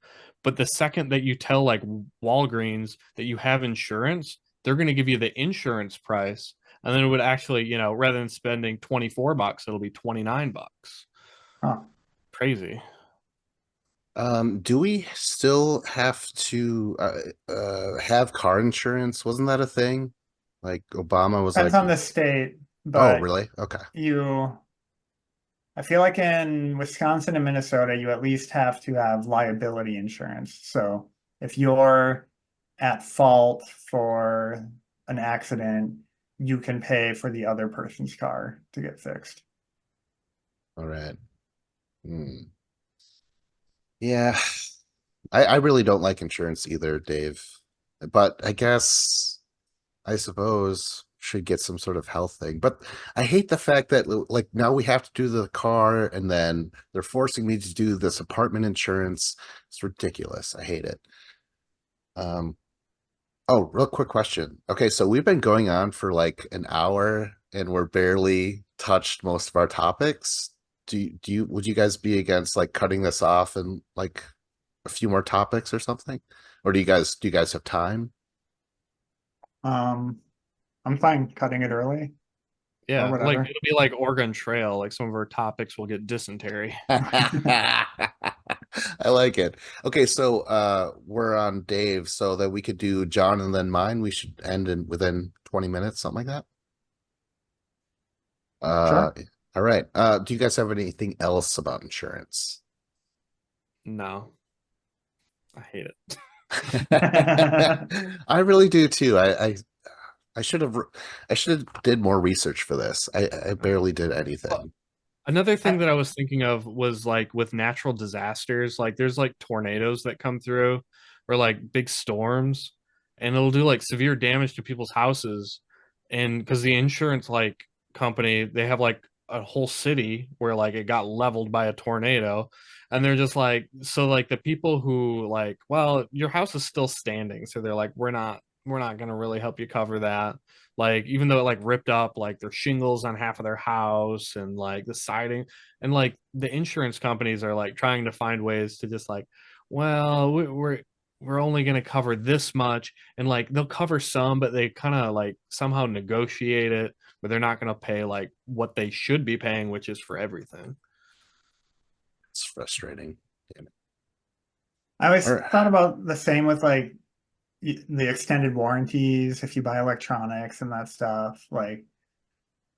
But the second that you tell like Walgreens that you have insurance, they're going to give you the insurance price. And then it would actually, you know, rather than spending $24, it'll be $29. Huh. Crazy. do we still have to have car insurance? Wasn't that a thing? Like Obama was Depends like, on the state, oh, but really? Okay. you, I feel like in Wisconsin and Minnesota, you at least have to have liability insurance. So if you're at fault for an accident, you can pay for the other person's car to get fixed. All right. Hmm. Yeah, I really don't like insurance either, Dave. But I suppose should get some sort of health thing. But I hate the fact that like now we have to do the car and then they're forcing me to do this apartment insurance. It's ridiculous. I hate it. Um, oh, real quick question. Okay, so we've been going on for like an hour and we're barely touched most of our topics. Would you guys be against like cutting this off and like a few more topics or something? Or do you guys have time? Um, I'm fine cutting it early or Yeah, like whatever. it'll be like Oregon Trail. Like some of our topics will get dysentery. I like it. Okay, so we're on Dave, so that we could do John and then mine. We should end in within 20 minutes, something like that. Uh Sure. all right. Do you guys have anything else about insurance? No, I hate it. I really do too. I should have I should have did more research for this. I barely did anything. Another thing I, that I was thinking of was like with natural disasters, like there's like tornadoes that come through, or like big storms, and it'll do like severe damage to people's houses. And because the insurance like company, they have like a whole city where like it got leveled by a tornado, and they're just like, so like the people who like, well, your house is still standing, so they're like, we're not gonna really help you cover that, like even though it like ripped up like their shingles on half of their house and like the siding, and like the insurance companies are like trying to find ways to just like, well, we're only going to cover this much, and like they'll cover some, but they kind of like somehow negotiate it, but they're not going to pay like what they should be paying, which is for everything. It's frustrating. Damn it. I always All right. thought about the same with like the extended warranties if you buy electronics and that stuff, like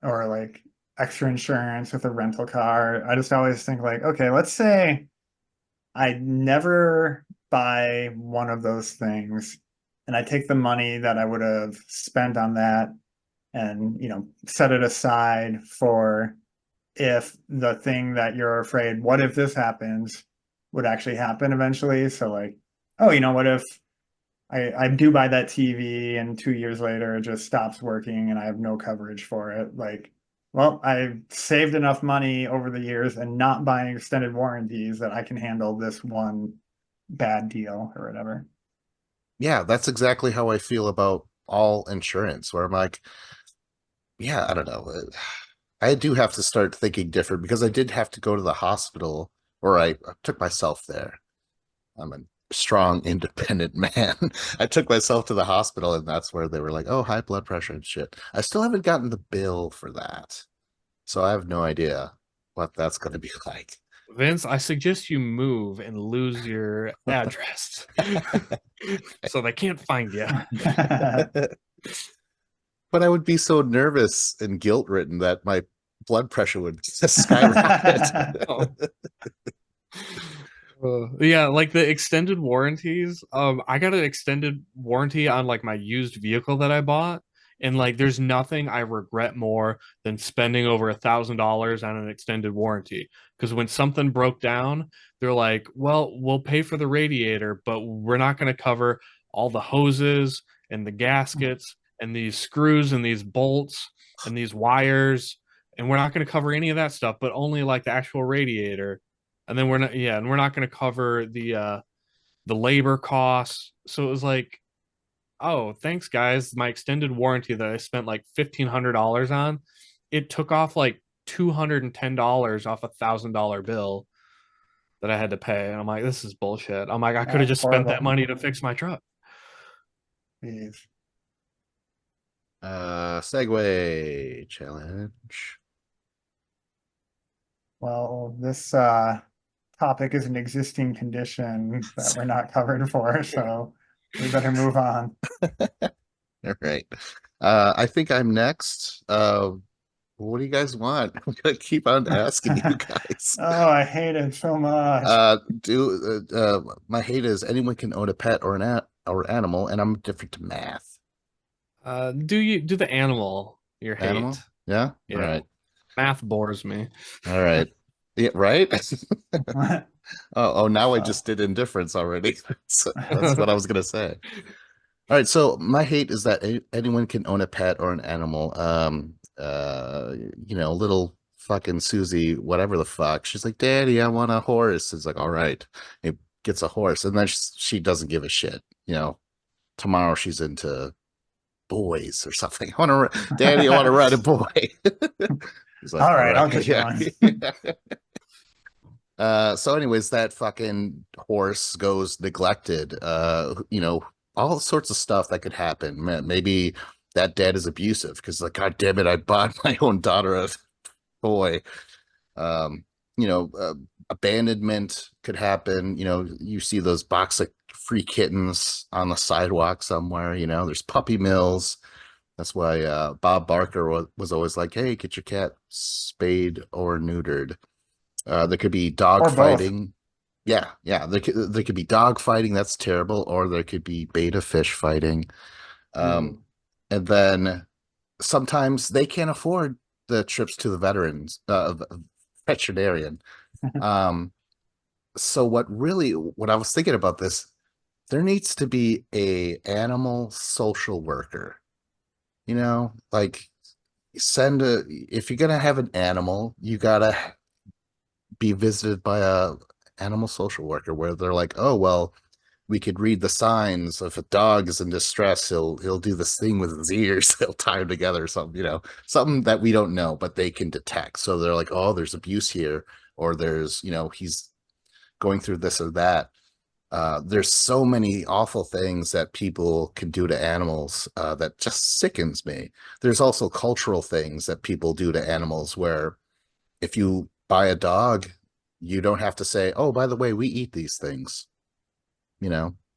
or like extra insurance with a rental car. I just always think like, okay, let's say I never buy one of those things and I take the money that I would have spent on that and, set it aside for if the thing that you're afraid, what if this happens, would actually happen eventually. So like, oh, what if I do buy that TV and 2 years later it just stops working and I have no coverage for it. Like, well, I've saved enough money over the years and not buying extended warranties that I can handle this one bad deal or whatever. Yeah, that's exactly how I feel about all insurance, where I'm like, yeah, I don't know. I do have to start thinking different because I did have to go to the hospital, or I took myself there. I'm a strong, independent man. I took myself to the hospital, and that's where they were like, "Oh, high blood pressure and shit." I still haven't gotten the bill for that, so I have no idea what that's going to be like. Vince, I suggest you move and lose your address so they can't find you. But I would be so nervous and guilt-ridden that my blood pressure would skyrocket. Yeah, like the extended warranties. I got an extended warranty on like my used vehicle that I bought, and like there's nothing I regret more than spending over $1,000 on an extended warranty. Because when something broke down, they're like, "Well, we'll pay for the radiator, but we're not going to cover all the hoses and the gaskets and these screws and these bolts and these wires, and we're not going to cover any of that stuff, but only like the actual radiator." And then we're not going to cover the labor costs. So it was like, oh, thanks guys. My extended warranty that I spent like $1,500 on, it took off like $210 off $1,000 bill that I had to pay. And I'm like, this is bullshit. I'm like, I could have That's just spent that horrible. money to fix my truck. Jeez. Segway challenge. Well, this topic is an existing condition that we're not covered for, so we better move on. All right. I think I'm next. What do you guys want? I'm gonna keep on asking you guys. Oh, I hate it so much. My hate is anyone can own a pet or or animal, and I'm different to math. Do the animal your hate? Animal? Yeah. All Yeah, right. math bores me. All right. Yeah, right? Oh, now I So, just did indifference already. That's what I was gonna say. All right, so my hate is that anyone can own a pet or an animal. Little fucking Susie, whatever the fuck. She's like, "Daddy, I want a horse." It's like, "All right." It gets a horse, and then she doesn't give a shit. Tomorrow she's into boys or something. Daddy, I want to ride a boy. He's like, all "All right, I'll right, get you yeah." one. So anyways, that fucking horse goes neglected. All sorts of stuff that could happen. Maybe that dad is abusive because like, God damn it, I bought my own daughter a boy. Um, Abandonment could happen. You see those box of free kittens on the sidewalk somewhere. There's puppy mills. That's why Bob Barker was always like, "Hey, get your cat spayed or neutered." There could be dog Or both. fighting. Yeah, yeah. There could be dog fighting. That's terrible. Or there could be beta fish fighting. Ooh. Um, and then sometimes they can't afford the trips to the veterinarian. Um, so what I was thinking about this, there needs to be a animal social worker. Like if you're gonna have an animal, you gotta be visited by a animal social worker where they're like, "Oh, well, we could read the signs. If a dog is in distress, he'll do this thing with his ears. He'll tie them together or something, something that we don't know, but they can detect." So they're like, "Oh, there's abuse here," or there's, he's going through this or that. There's so many awful things that people can do to animals that just sickens me. There's also cultural things that people do to animals where if you buy a dog, you don't have to say, "Oh, by the way, we eat these things."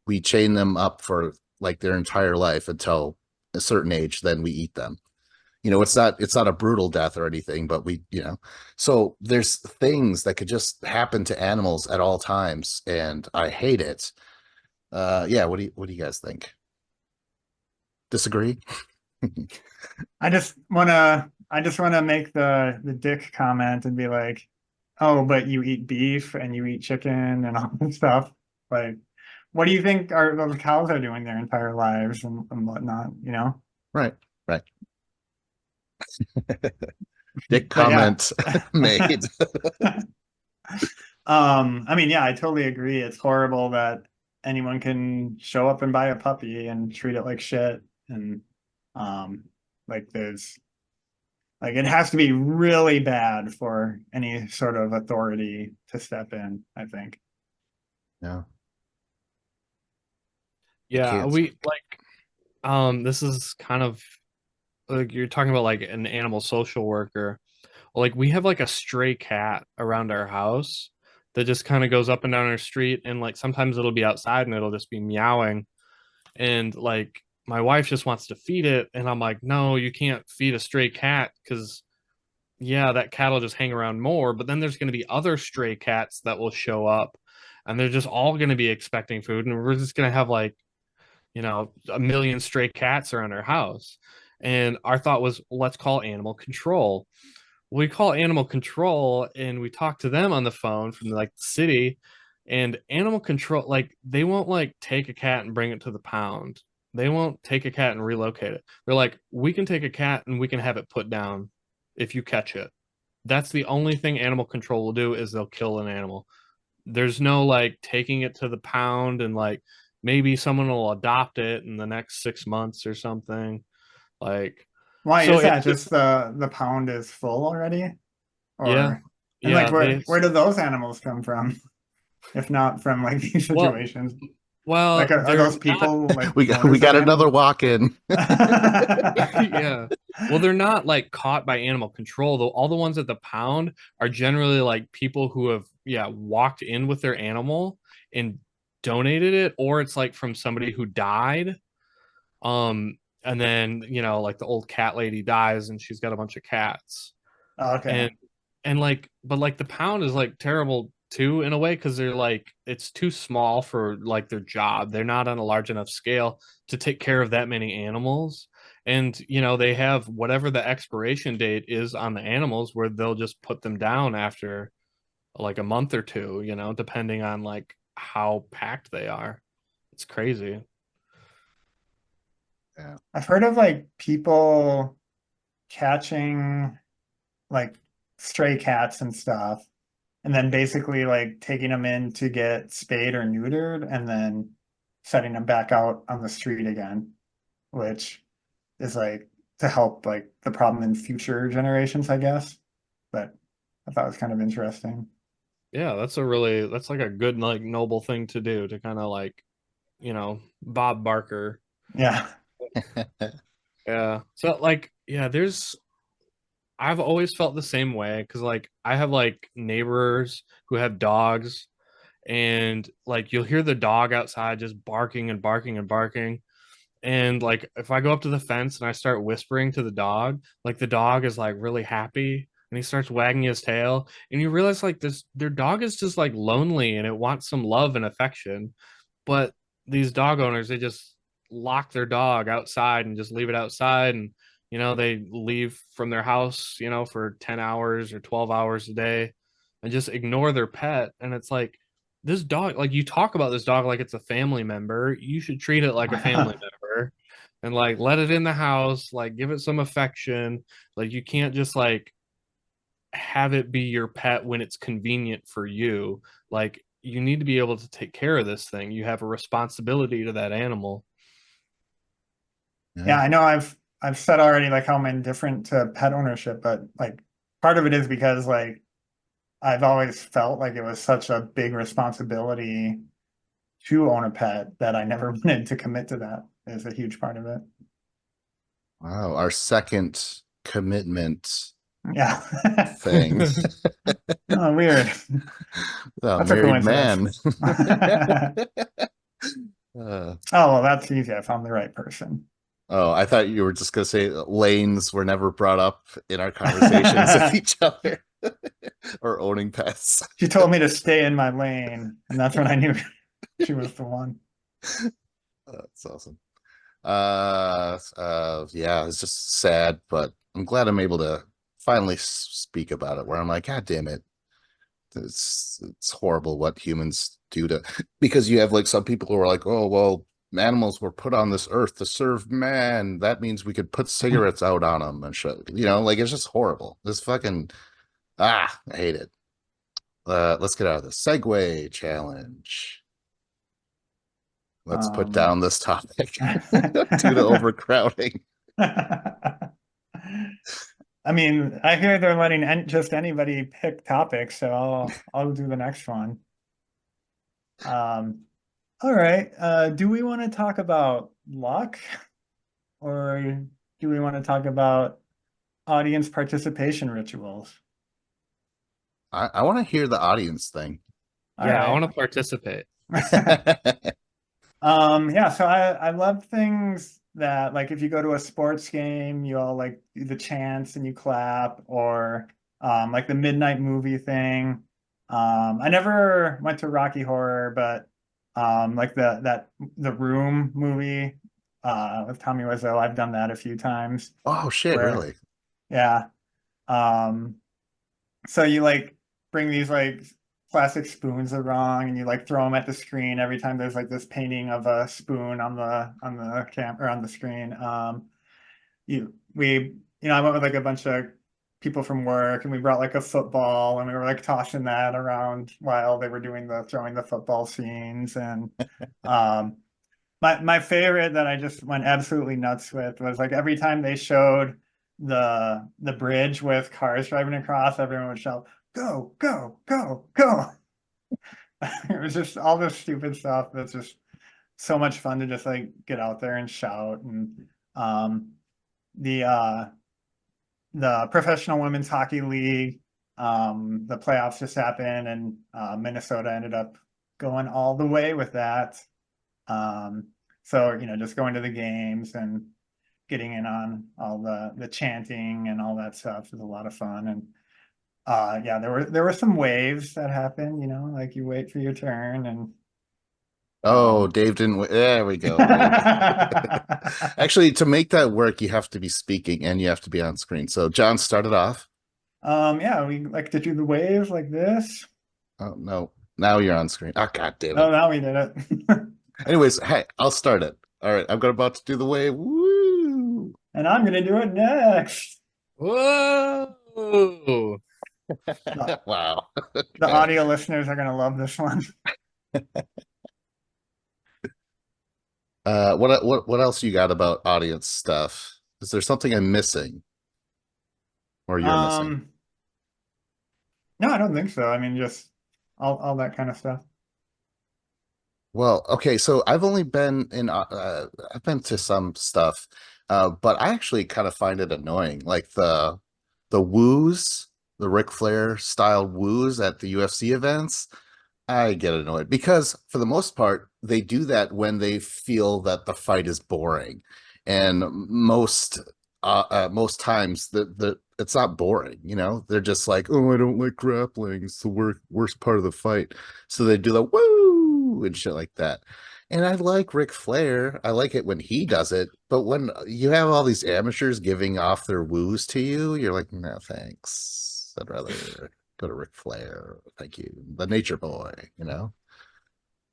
We chain them up for like their entire life until a certain age, then we eat them. It's not a brutal death or anything, but so there's things that could just happen to animals at all times, and I hate it. Yeah, what do you guys think? Disagree? I just wanna make the dick comment and be like, oh, but you eat beef and you eat chicken and all this stuff. Like, what do you think are those cows are doing their entire lives and whatnot, you know? Right, right. Dick But yeah. comment made. I mean, yeah, I totally agree. It's horrible that anyone can show up and buy a puppy and treat it like shit. And um, like there's like it has to be really bad for any sort of authority to step in, I think. Yeah, I Yeah, can't. we like this is kind of like you're talking about like an animal social worker. Well, like we have like a stray cat around our house that just kind of goes up and down our street, and like sometimes it'll be outside and it'll just be meowing, and like my wife just wants to feed it, and I'm like, no, you can't feed a stray cat because yeah, that cat will just hang around more, but then there's going to be other stray cats that will show up, and they're just all going to be expecting food, and we're just going to have like, a million stray cats around our house. And our thought was, let's call animal control. We call animal control and we talk to them on the phone from like the city, and animal control, like they won't like take a cat and bring it to the pound. They won't take a cat and relocate it. They're like, we can take a cat and we can have it put down if you catch it. That's the only thing animal control will do, is they'll kill an animal. There's no like taking it to the pound and like maybe someone will adopt it in the next 6 months or something. Like, Why so is it, that? Just the pound is full already? yeah, Or and like yeah, where do those animals come from? If not from like these well, situations? well, Like are they're those not, people like We owners of got another animals? walk in. yeah. Well, they're not like caught by animal control though. All the ones at the pound are generally like people who have, yeah, walked in with their animal and donated it, or it's like from somebody who died. And then, like the old cat lady dies and she's got a bunch of cats. Okay. And like, but like the pound is like terrible too in a way, because they're like it's too small for like their job. They're not on a large enough scale to take care of that many animals. And they have whatever the expiration date is on the animals, where they'll just put them down after like a month or two, depending on like how packed they are. It's crazy. Yeah. I've heard of like people catching like stray cats and stuff, and then basically like taking them in to get spayed or neutered, and then setting them back out on the street again, which is like to help like the problem in future generations, I guess. But I thought it was kind of interesting. Yeah, that's like a good like noble thing to do, to kind of like, Bob Barker. Yeah. Yeah. So like, yeah, I've always felt the same way, because like I have like neighbors who have dogs, and like you'll hear the dog outside just barking and barking and barking. And like if I go up to the fence and I start whispering to the dog, like the dog is like really happy and he starts wagging his tail, and you realize like this their dog is just like lonely and it wants some love and affection. But these dog owners, they just lock their dog outside and just leave it outside, and they leave from their house, for 10 hours or 12 hours a day, and just ignore their pet. And it's like, this dog, like you talk about this dog like it's a family member, you should treat it like a family member, and like let it in the house, like give it some affection. Like you can't just like have it be your pet when it's convenient for you. Like you need to be able to take care of this thing. You have a responsibility to that animal. Yeah, Yeah. I know I've said already like how I'm indifferent to pet ownership, but like part of it is because like I've always felt like it was such a big responsibility to own a pet that I never wanted to commit to that is a huge part of it. Wow. Our second commitment Yeah. thing. Oh, weird. A That's a married coincidence. man. Uh, Oh, well, that's easy. I found the right person. oh, I thought you were just gonna say lanes were never brought up in our conversations with each other or owning pets. She told me to stay in my lane, and that's when I knew she was the one. That's awesome. Yeah, it's just sad, but I'm glad I'm able to finally speak about it. Where I'm like, God damn it, it's horrible what humans due to because you have like some people who are like, oh well, animals were put on this earth to serve man. That means we could put cigarettes out on them and shit. Like it's just horrible. This fucking I hate it. Let's get out of this Segway challenge. Let's put Um, down this topic due to overcrowding. I mean, I hear they're letting just anybody pick topics, so I'll do the next one. All right. Do we want to talk about luck, or do we want to talk about audience participation rituals? I want to hear the audience thing. All Yeah, I right. want to participate. Yeah, so I love things that, like, if you go to a sports game, you all like do the chants and you clap, or like the midnight movie thing. I never went to Rocky Horror, but like the Room movie with Tommy Wiseau, I've done that a few times Oh shit, where, really? yeah. Um, so you like bring these like plastic spoons along and you like throw them at the screen every time there's like this painting of a spoon on the cam or on the screen. I went with like a bunch of people from work and we brought like a football and we were like tossing that around while they were doing the throwing the football scenes. And um my favorite that I just went absolutely nuts with was like every time they showed the bridge with cars driving across, everyone would shout, "Go, go, go, go!" It was just all this stupid stuff that's just so much fun to just like get out there and shout. And um, the professional women's hockey league, the playoffs just happened, and Minnesota ended up going all the way with that. Um, so, just going to the games and getting in on all the chanting and all that stuff is a lot of fun. And yeah, there were some waves that happen, like you wait for your turn and Oh, Dave didn't. There we go. Actually, to make that work, you have to be speaking and you have to be on screen. So John started off. yeah, we like to do the waves like this. Oh no, now you're on screen. Oh god damn Oh, it. now we did it. Anyways, hey, I'll start it. All right, I'm about to do the wave. Woo! And I'm gonna do it next. Whoa! The, Wow. the Okay. audio listeners are gonna love this one. What else you got about audience stuff? Is there something I'm missing or you're missing? Um, no, I don't think so. I mean, just all that kind of stuff. Well, okay, so I've been to some stuff, but I actually kind of find it annoying, like the woos, the Ric Flair style woos at the UFC events. I get annoyed because for the most part, they do that when they feel that the fight is boring. And most times the it's not boring, They're just like, oh, I don't like grappling. It's the worst part of the fight. So they do the woo and shit like that. And I like Ric Flair. I like it when he does it, but when you have all these amateurs giving off their woos to you, you're like, no, thanks. I'd rather go to Ric Flair. Thank you. The Nature Boy.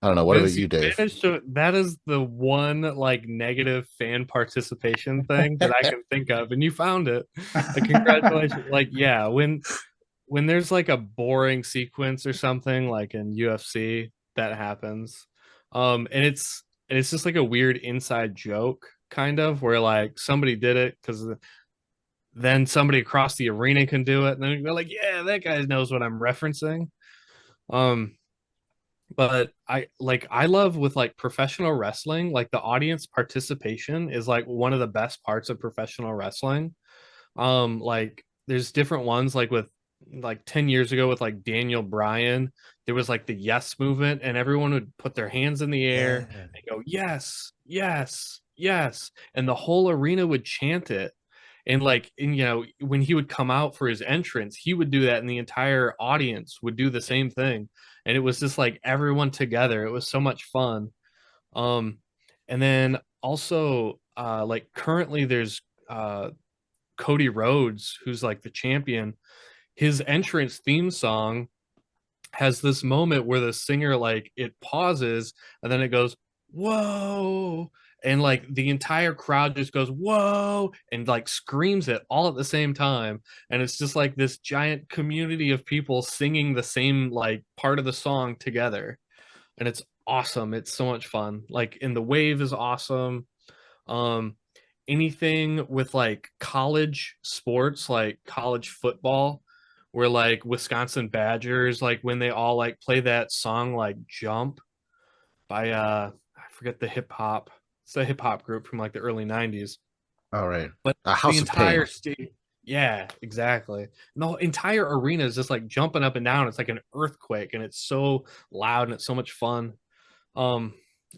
I don't know. What about Vince, you you, Dave? managed to. That is the one like negative fan participation thing that I can think of, and you found it. Like, congratulations! Like, yeah, when there's like a boring sequence or something like in UFC that happens, and it's just like a weird inside joke kind of where like somebody did it because then somebody across the arena can do it, and then you're like, yeah, that guy knows what I'm referencing. Um, but I love with like professional wrestling, like the audience participation is like one of the best parts of professional wrestling. Like there's different ones like with like 10 years ago with like Daniel Bryan, there was like the yes movement and everyone would put their hands in the air Yeah. and go yes, yes, yes, and the whole arena would chant it. And when he would come out for his entrance, he would do that and the entire audience would do the same thing. And it was just like everyone together. It was so much fun. Um and then also like currently there's Cody Rhodes, who's like the champion. His entrance theme song has this moment where the singer, like, it pauses and then it goes, whoa, and like the entire crowd just goes whoa and like screams it all at the same time, and it's just like this giant community of people singing the same like part of the song together, and it's awesome. It's so much fun. Like, and the wave is awesome. um Anything with like college sports, like college football, where like Wisconsin Badgers, like when they all like play that song like Jump by I forget the hip hop. It's a hip hop group from like the early 90s. All right. But A the House of entire Pain. state, yeah, exactly. And the entire arena is just like jumping up and down. It's like an earthquake, and it's so loud and it's so much fun. Um,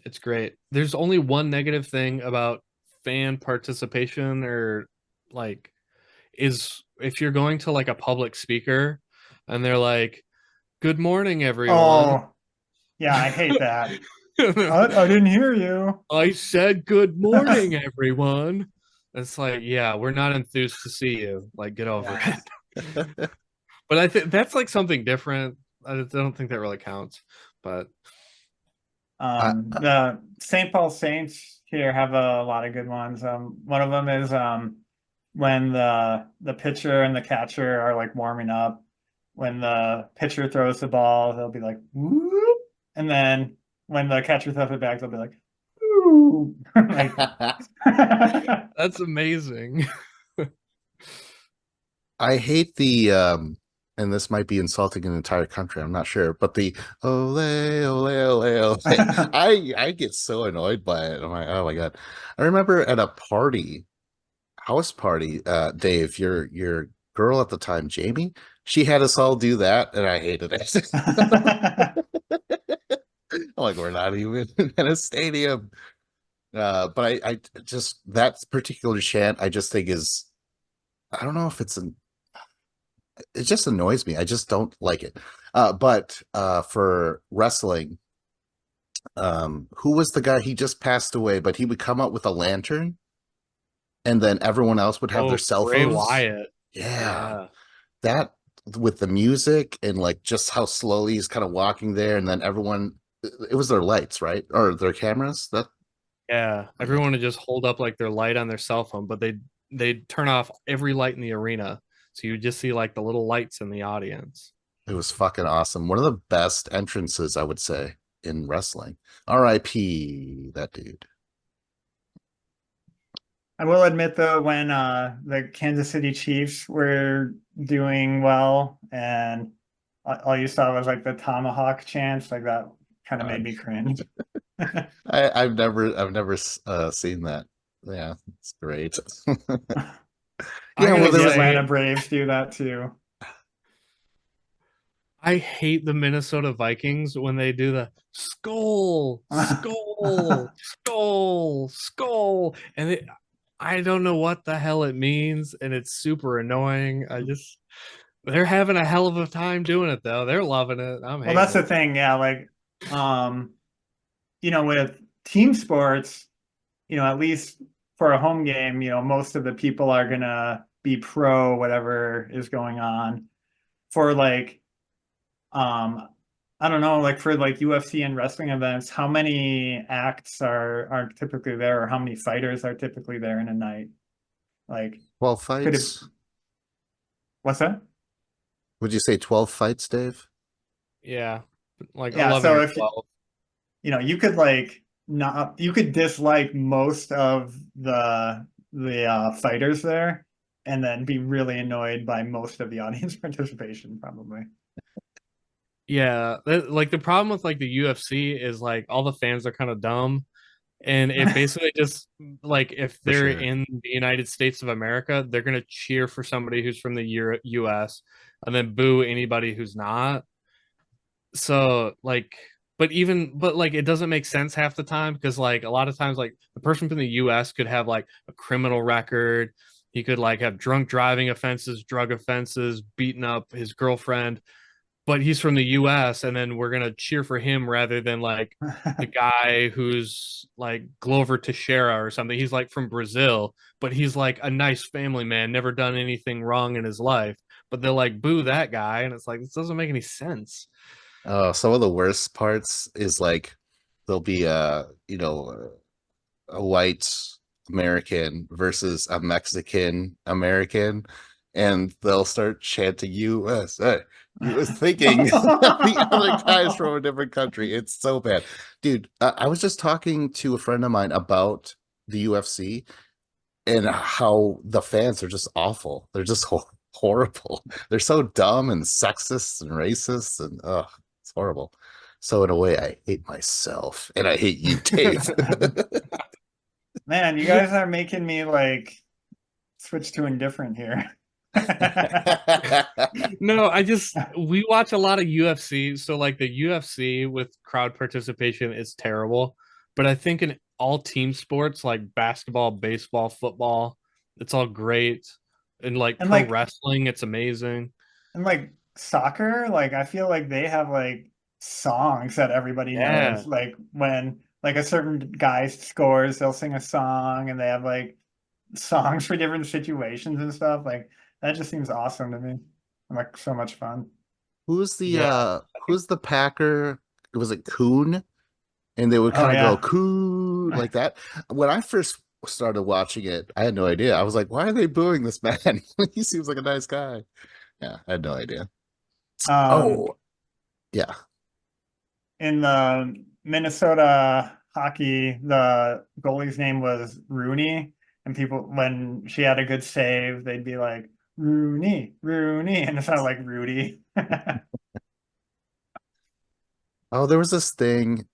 it's great. There's only one negative thing about fan participation, or like, is if you're going to like a public speaker and they're like, "Good morning, everyone." Oh, yeah, I hate that. I didn't hear you. I said good morning, everyone. It's like, yeah, we're not enthused to see you. Like, get over Yeah. it. But I think that's like something different. I don't think that really counts. But I, The St. Paul Saints here have a lot of good ones. One of them is when the pitcher and the catcher are like warming up. When the pitcher throws the ball, they'll be like whoop, and then when the catcher throws it back, they'll be like whoop. Like that's amazing. I hate the and this might be insulting an entire country, I'm not sure, but the ole ole ole ole. I get so annoyed by it. I'm like, oh my God. I remember at a party, house party, Dave, your girl at the time, Jamie, she had us all do that, and I hated it. I'm like, we're not even in a stadium. But I just that particular chant, I just think is, I don't know if it's an, it just annoys me. I just don't like it. But for wrestling, who was the guy? He just passed away, but he would come up with a lantern, and then everyone else would have their Oh, cell Bray phones. Wyatt. Yeah, Yeah. that with the music and like just how slowly he's kind of walking there, and then everyone, it was their lights, right? Or their cameras. That Yeah. yeah, Everyone would just hold up like their light on their cell phone, but they'd turn off every light in the arena. So you just see like the little lights in the audience. it was fucking awesome. One of the best entrances, I would say, in wrestling. R.I.P. that dude. I will admit though, when the Kansas City Chiefs were doing well and all you saw was like the tomahawk chants, like that kind of made me cringe. I've never seen that. Yeah, it's great. I Yeah, well, gotta there The was. Atlanta say, Braves do that too. I hate the Minnesota Vikings when they do the skull, skull, skull, skull, and I don't know what the hell it means, and it's super annoying. They're having a hell of a time doing it though. They're loving it. I'm Well, hating that's the it. thing, yeah. Like, um, with team sports, at least for a home game, most of the people are gonna be pro whatever is going on. For like, um, I don't know, like for like UFC and wrestling events, how many acts are typically there, or how many fighters are typically there in a night? Like, 12 could it? fights. What's that? Would you say 12 fights, Dave? Yeah, like Yeah. 11 So or if 12. you could like not, you could dislike most of the fighters there, and then be really annoyed by most of the audience participation, probably. Yeah, like the problem with like the UFC is like all the fans are kind of dumb, and it basically just like if For they're sure. in the United States of America, they're gonna cheer for somebody who's from the US and then boo anybody who's not. So like, but like it doesn't make sense half the time, because like a lot of times like the person from the US could have like a criminal record. He could like have drunk driving offenses, drug offenses, beating up his girlfriend, but he's from the US, and then we're gonna cheer for him rather than like the guy who's like Glover Teixeira or something. He's like from Brazil, but he's like a nice family man, never done anything wrong in his life. But they'll like boo that guy, and it's like this doesn't make any sense. Some of the worst parts is like there'll be a white American versus a Mexican American, and they'll start chanting USA. You was thinking the other guy's from a different country. It's so bad. Dude, I was just talking to a friend of mine about the UFC and how the fans are just awful. They're just horrible. They're so dumb and sexist and racist and it's horrible. So in a way, I hate myself and I hate you, Dave. Man, you guys are making me like switch to indifferent here. No, we watch a lot of UFC, so like the UFC with crowd participation is terrible. But I think in all team sports like basketball, baseball, football, it's all great. And like And pro like wrestling, it's amazing. and like soccer, like I feel like they have like songs that everybody Yeah. knows. Like when like a certain guy scores, they'll sing a song and they have like songs for different situations and stuff. Like that just seems awesome to me. And like so much fun. Yeah. Who's the Packer? Was it Coon? And they would Oh kind of go yeah. Coon like that. When I first started watching it, I had no idea. I was like, why are they booing this man? He seems like a nice guy. Yeah, I had no idea. Um Oh, yeah. in the Minnesota hockey, the goalie's name was Rooney, and people when she had a good save, they'd be like Rooney, Rooney, and it sounded like Rudy. Oh, there was this thing.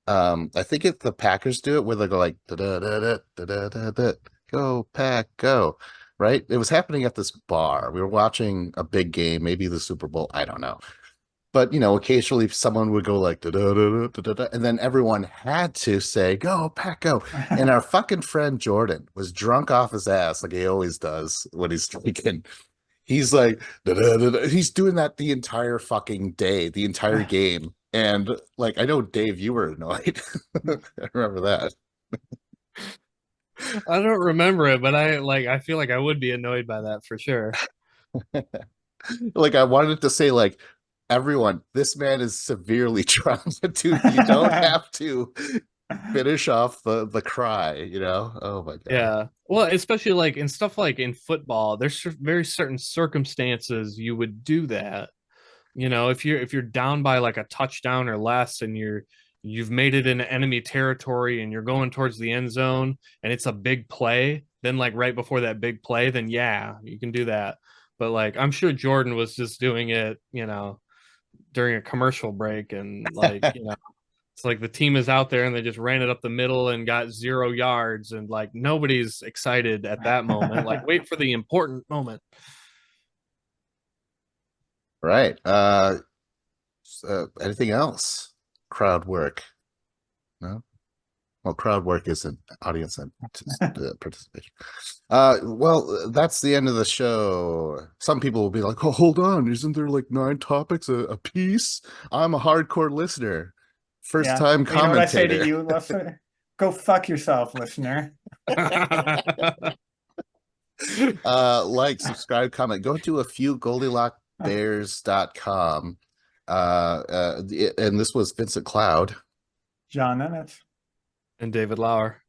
I think the Packers do it where they go like da da da da da da da, go Pack go, right? It was happening at this bar. We were watching a big game, maybe the Super Bowl. I don't know. But occasionally someone would go like da da da da da da, and then everyone had to say "Go Pack, go!" And our fucking friend Jordan was drunk off his ass like he always does when he's drinking. He's like da da da da. He's doing that the entire fucking day, the entire game, and like I know Dave, you were annoyed. I remember that. I don't remember it, but I feel like I would be annoyed by that for sure. Like I wanted to say like everyone, this man is severely drunk, dude. You don't have to finish off the cry. Oh my god. Yeah. Well, especially like in stuff like in football, there's very certain circumstances you would do that. If you're down by like a touchdown or less and you've made it into enemy territory and you're going towards the end zone and it's a big play, then like right before that big play, then yeah, you can do that. But like I'm sure Jordan was just doing it, during a commercial break and like, it's like the team is out there and they just ran it up the middle and got 0 yards and like nobody's excited at that moment. Like wait for the important moment. Right. Anything else? Crowd work? No. Well, crowd work isn't audience and participation. Well, that's the end of the show. Some people will be like, "Oh, hold on, isn't there like 9 topics a piece?" I'm a hardcore listener, first Yeah. time You know what I say to commentator. you, listener? Go fuck yourself, listener. Like, subscribe, comment. Go to a few GoldilockBears.com. And this was Vincent Cloud. John Emmett. And David Lauer.